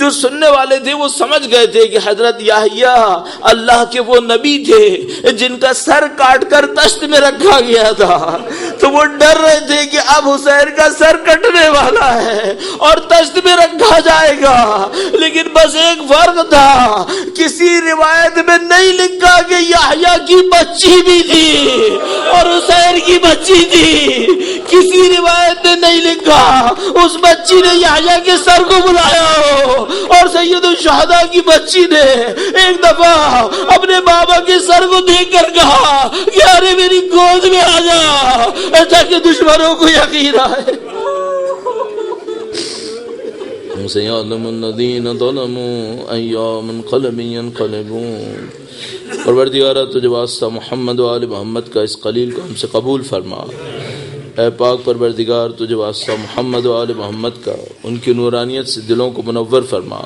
جو سننے والے تھے وہ سمجھ گئے تھے کہ حضرت یحییٰ اللہ کے وہ نبی تھے جن کا سر کاٹ کر تشت میں رکھا گیا تھا. تو وہ ڈر رہے تھے کہ اب حسین کا سر کٹنے والا ہے اور تشت میں رکھا جائے گا. لیکن بس ایک فرق تھا، کسی روایت میں نہیں لکھا کہ یحییٰ کی بچی بھی تھی اور حسین کی بچی تھی. کسی روایت نے نہیں لکھا اس بچی نے یحییٰ کے سر کو بلایا ہو اور سید الشہداء کی بچی نے ایک دفعہ اپنے بابا کے سر کو دیکھ کر کہا کہ ارے میری گود میں آ جا، تاکہ دشمنوں کو یقین آئے. سيعلم الذين ظلموا أي منقلب ينقلبون. پروردگارہ تجھے واسطہ محمد و آل محمد کا اس قلیل کو ہم سے قبول فرما. اے پاک پروردگار تجھے واسطہ محمد و آل محمد کا ان کی نورانیت سے دلوں کو منور فرما.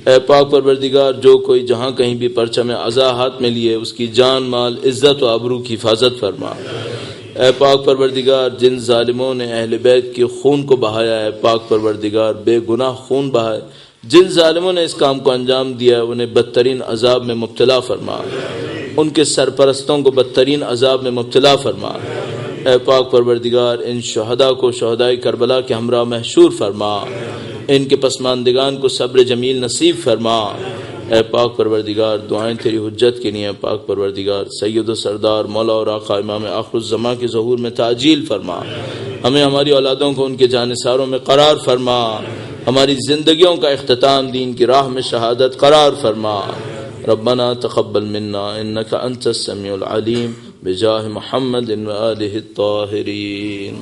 اے پاک پروردگار جو کوئی جہاں کہیں بھی پرچم عزا ہاتھ میں لیے اس کی جان مال عزت و آبرو کی حفاظت فرما. اے پاک پروردگار جن ظالموں نے اہل بیت کے خون کو بہایا ہے، پاک پروردگار بے گناہ خون بہائے، جن ظالموں نے اس کام کو انجام دیا ہے انہیں بدترین عذاب میں مبتلا فرما. ان کے سرپرستوں کو بدترین عذاب میں مبتلا فرما. اے پاک پروردگار ان شہداء کو شہدائے کربلا کے ہمراہ محشور فرما. ان کے پسماندگان کو صبر جمیل نصیب فرما. اے پاک پروردگار دعائیں تیری حجت کے لیے. پاک پروردگار سید و سردار مولا اور آقا امام آخر الزماں کے ظہور میں تعجیل فرما. ہمیں ہماری اولادوں کو ان کے جانثاروں میں قرار فرما. ہماری زندگیوں کا اختتام دین کی راہ میں شہادت قرار فرما. ربنا تقبل منا انك انت السميع العليم بجاہ محمد و آلہ الطاہرین.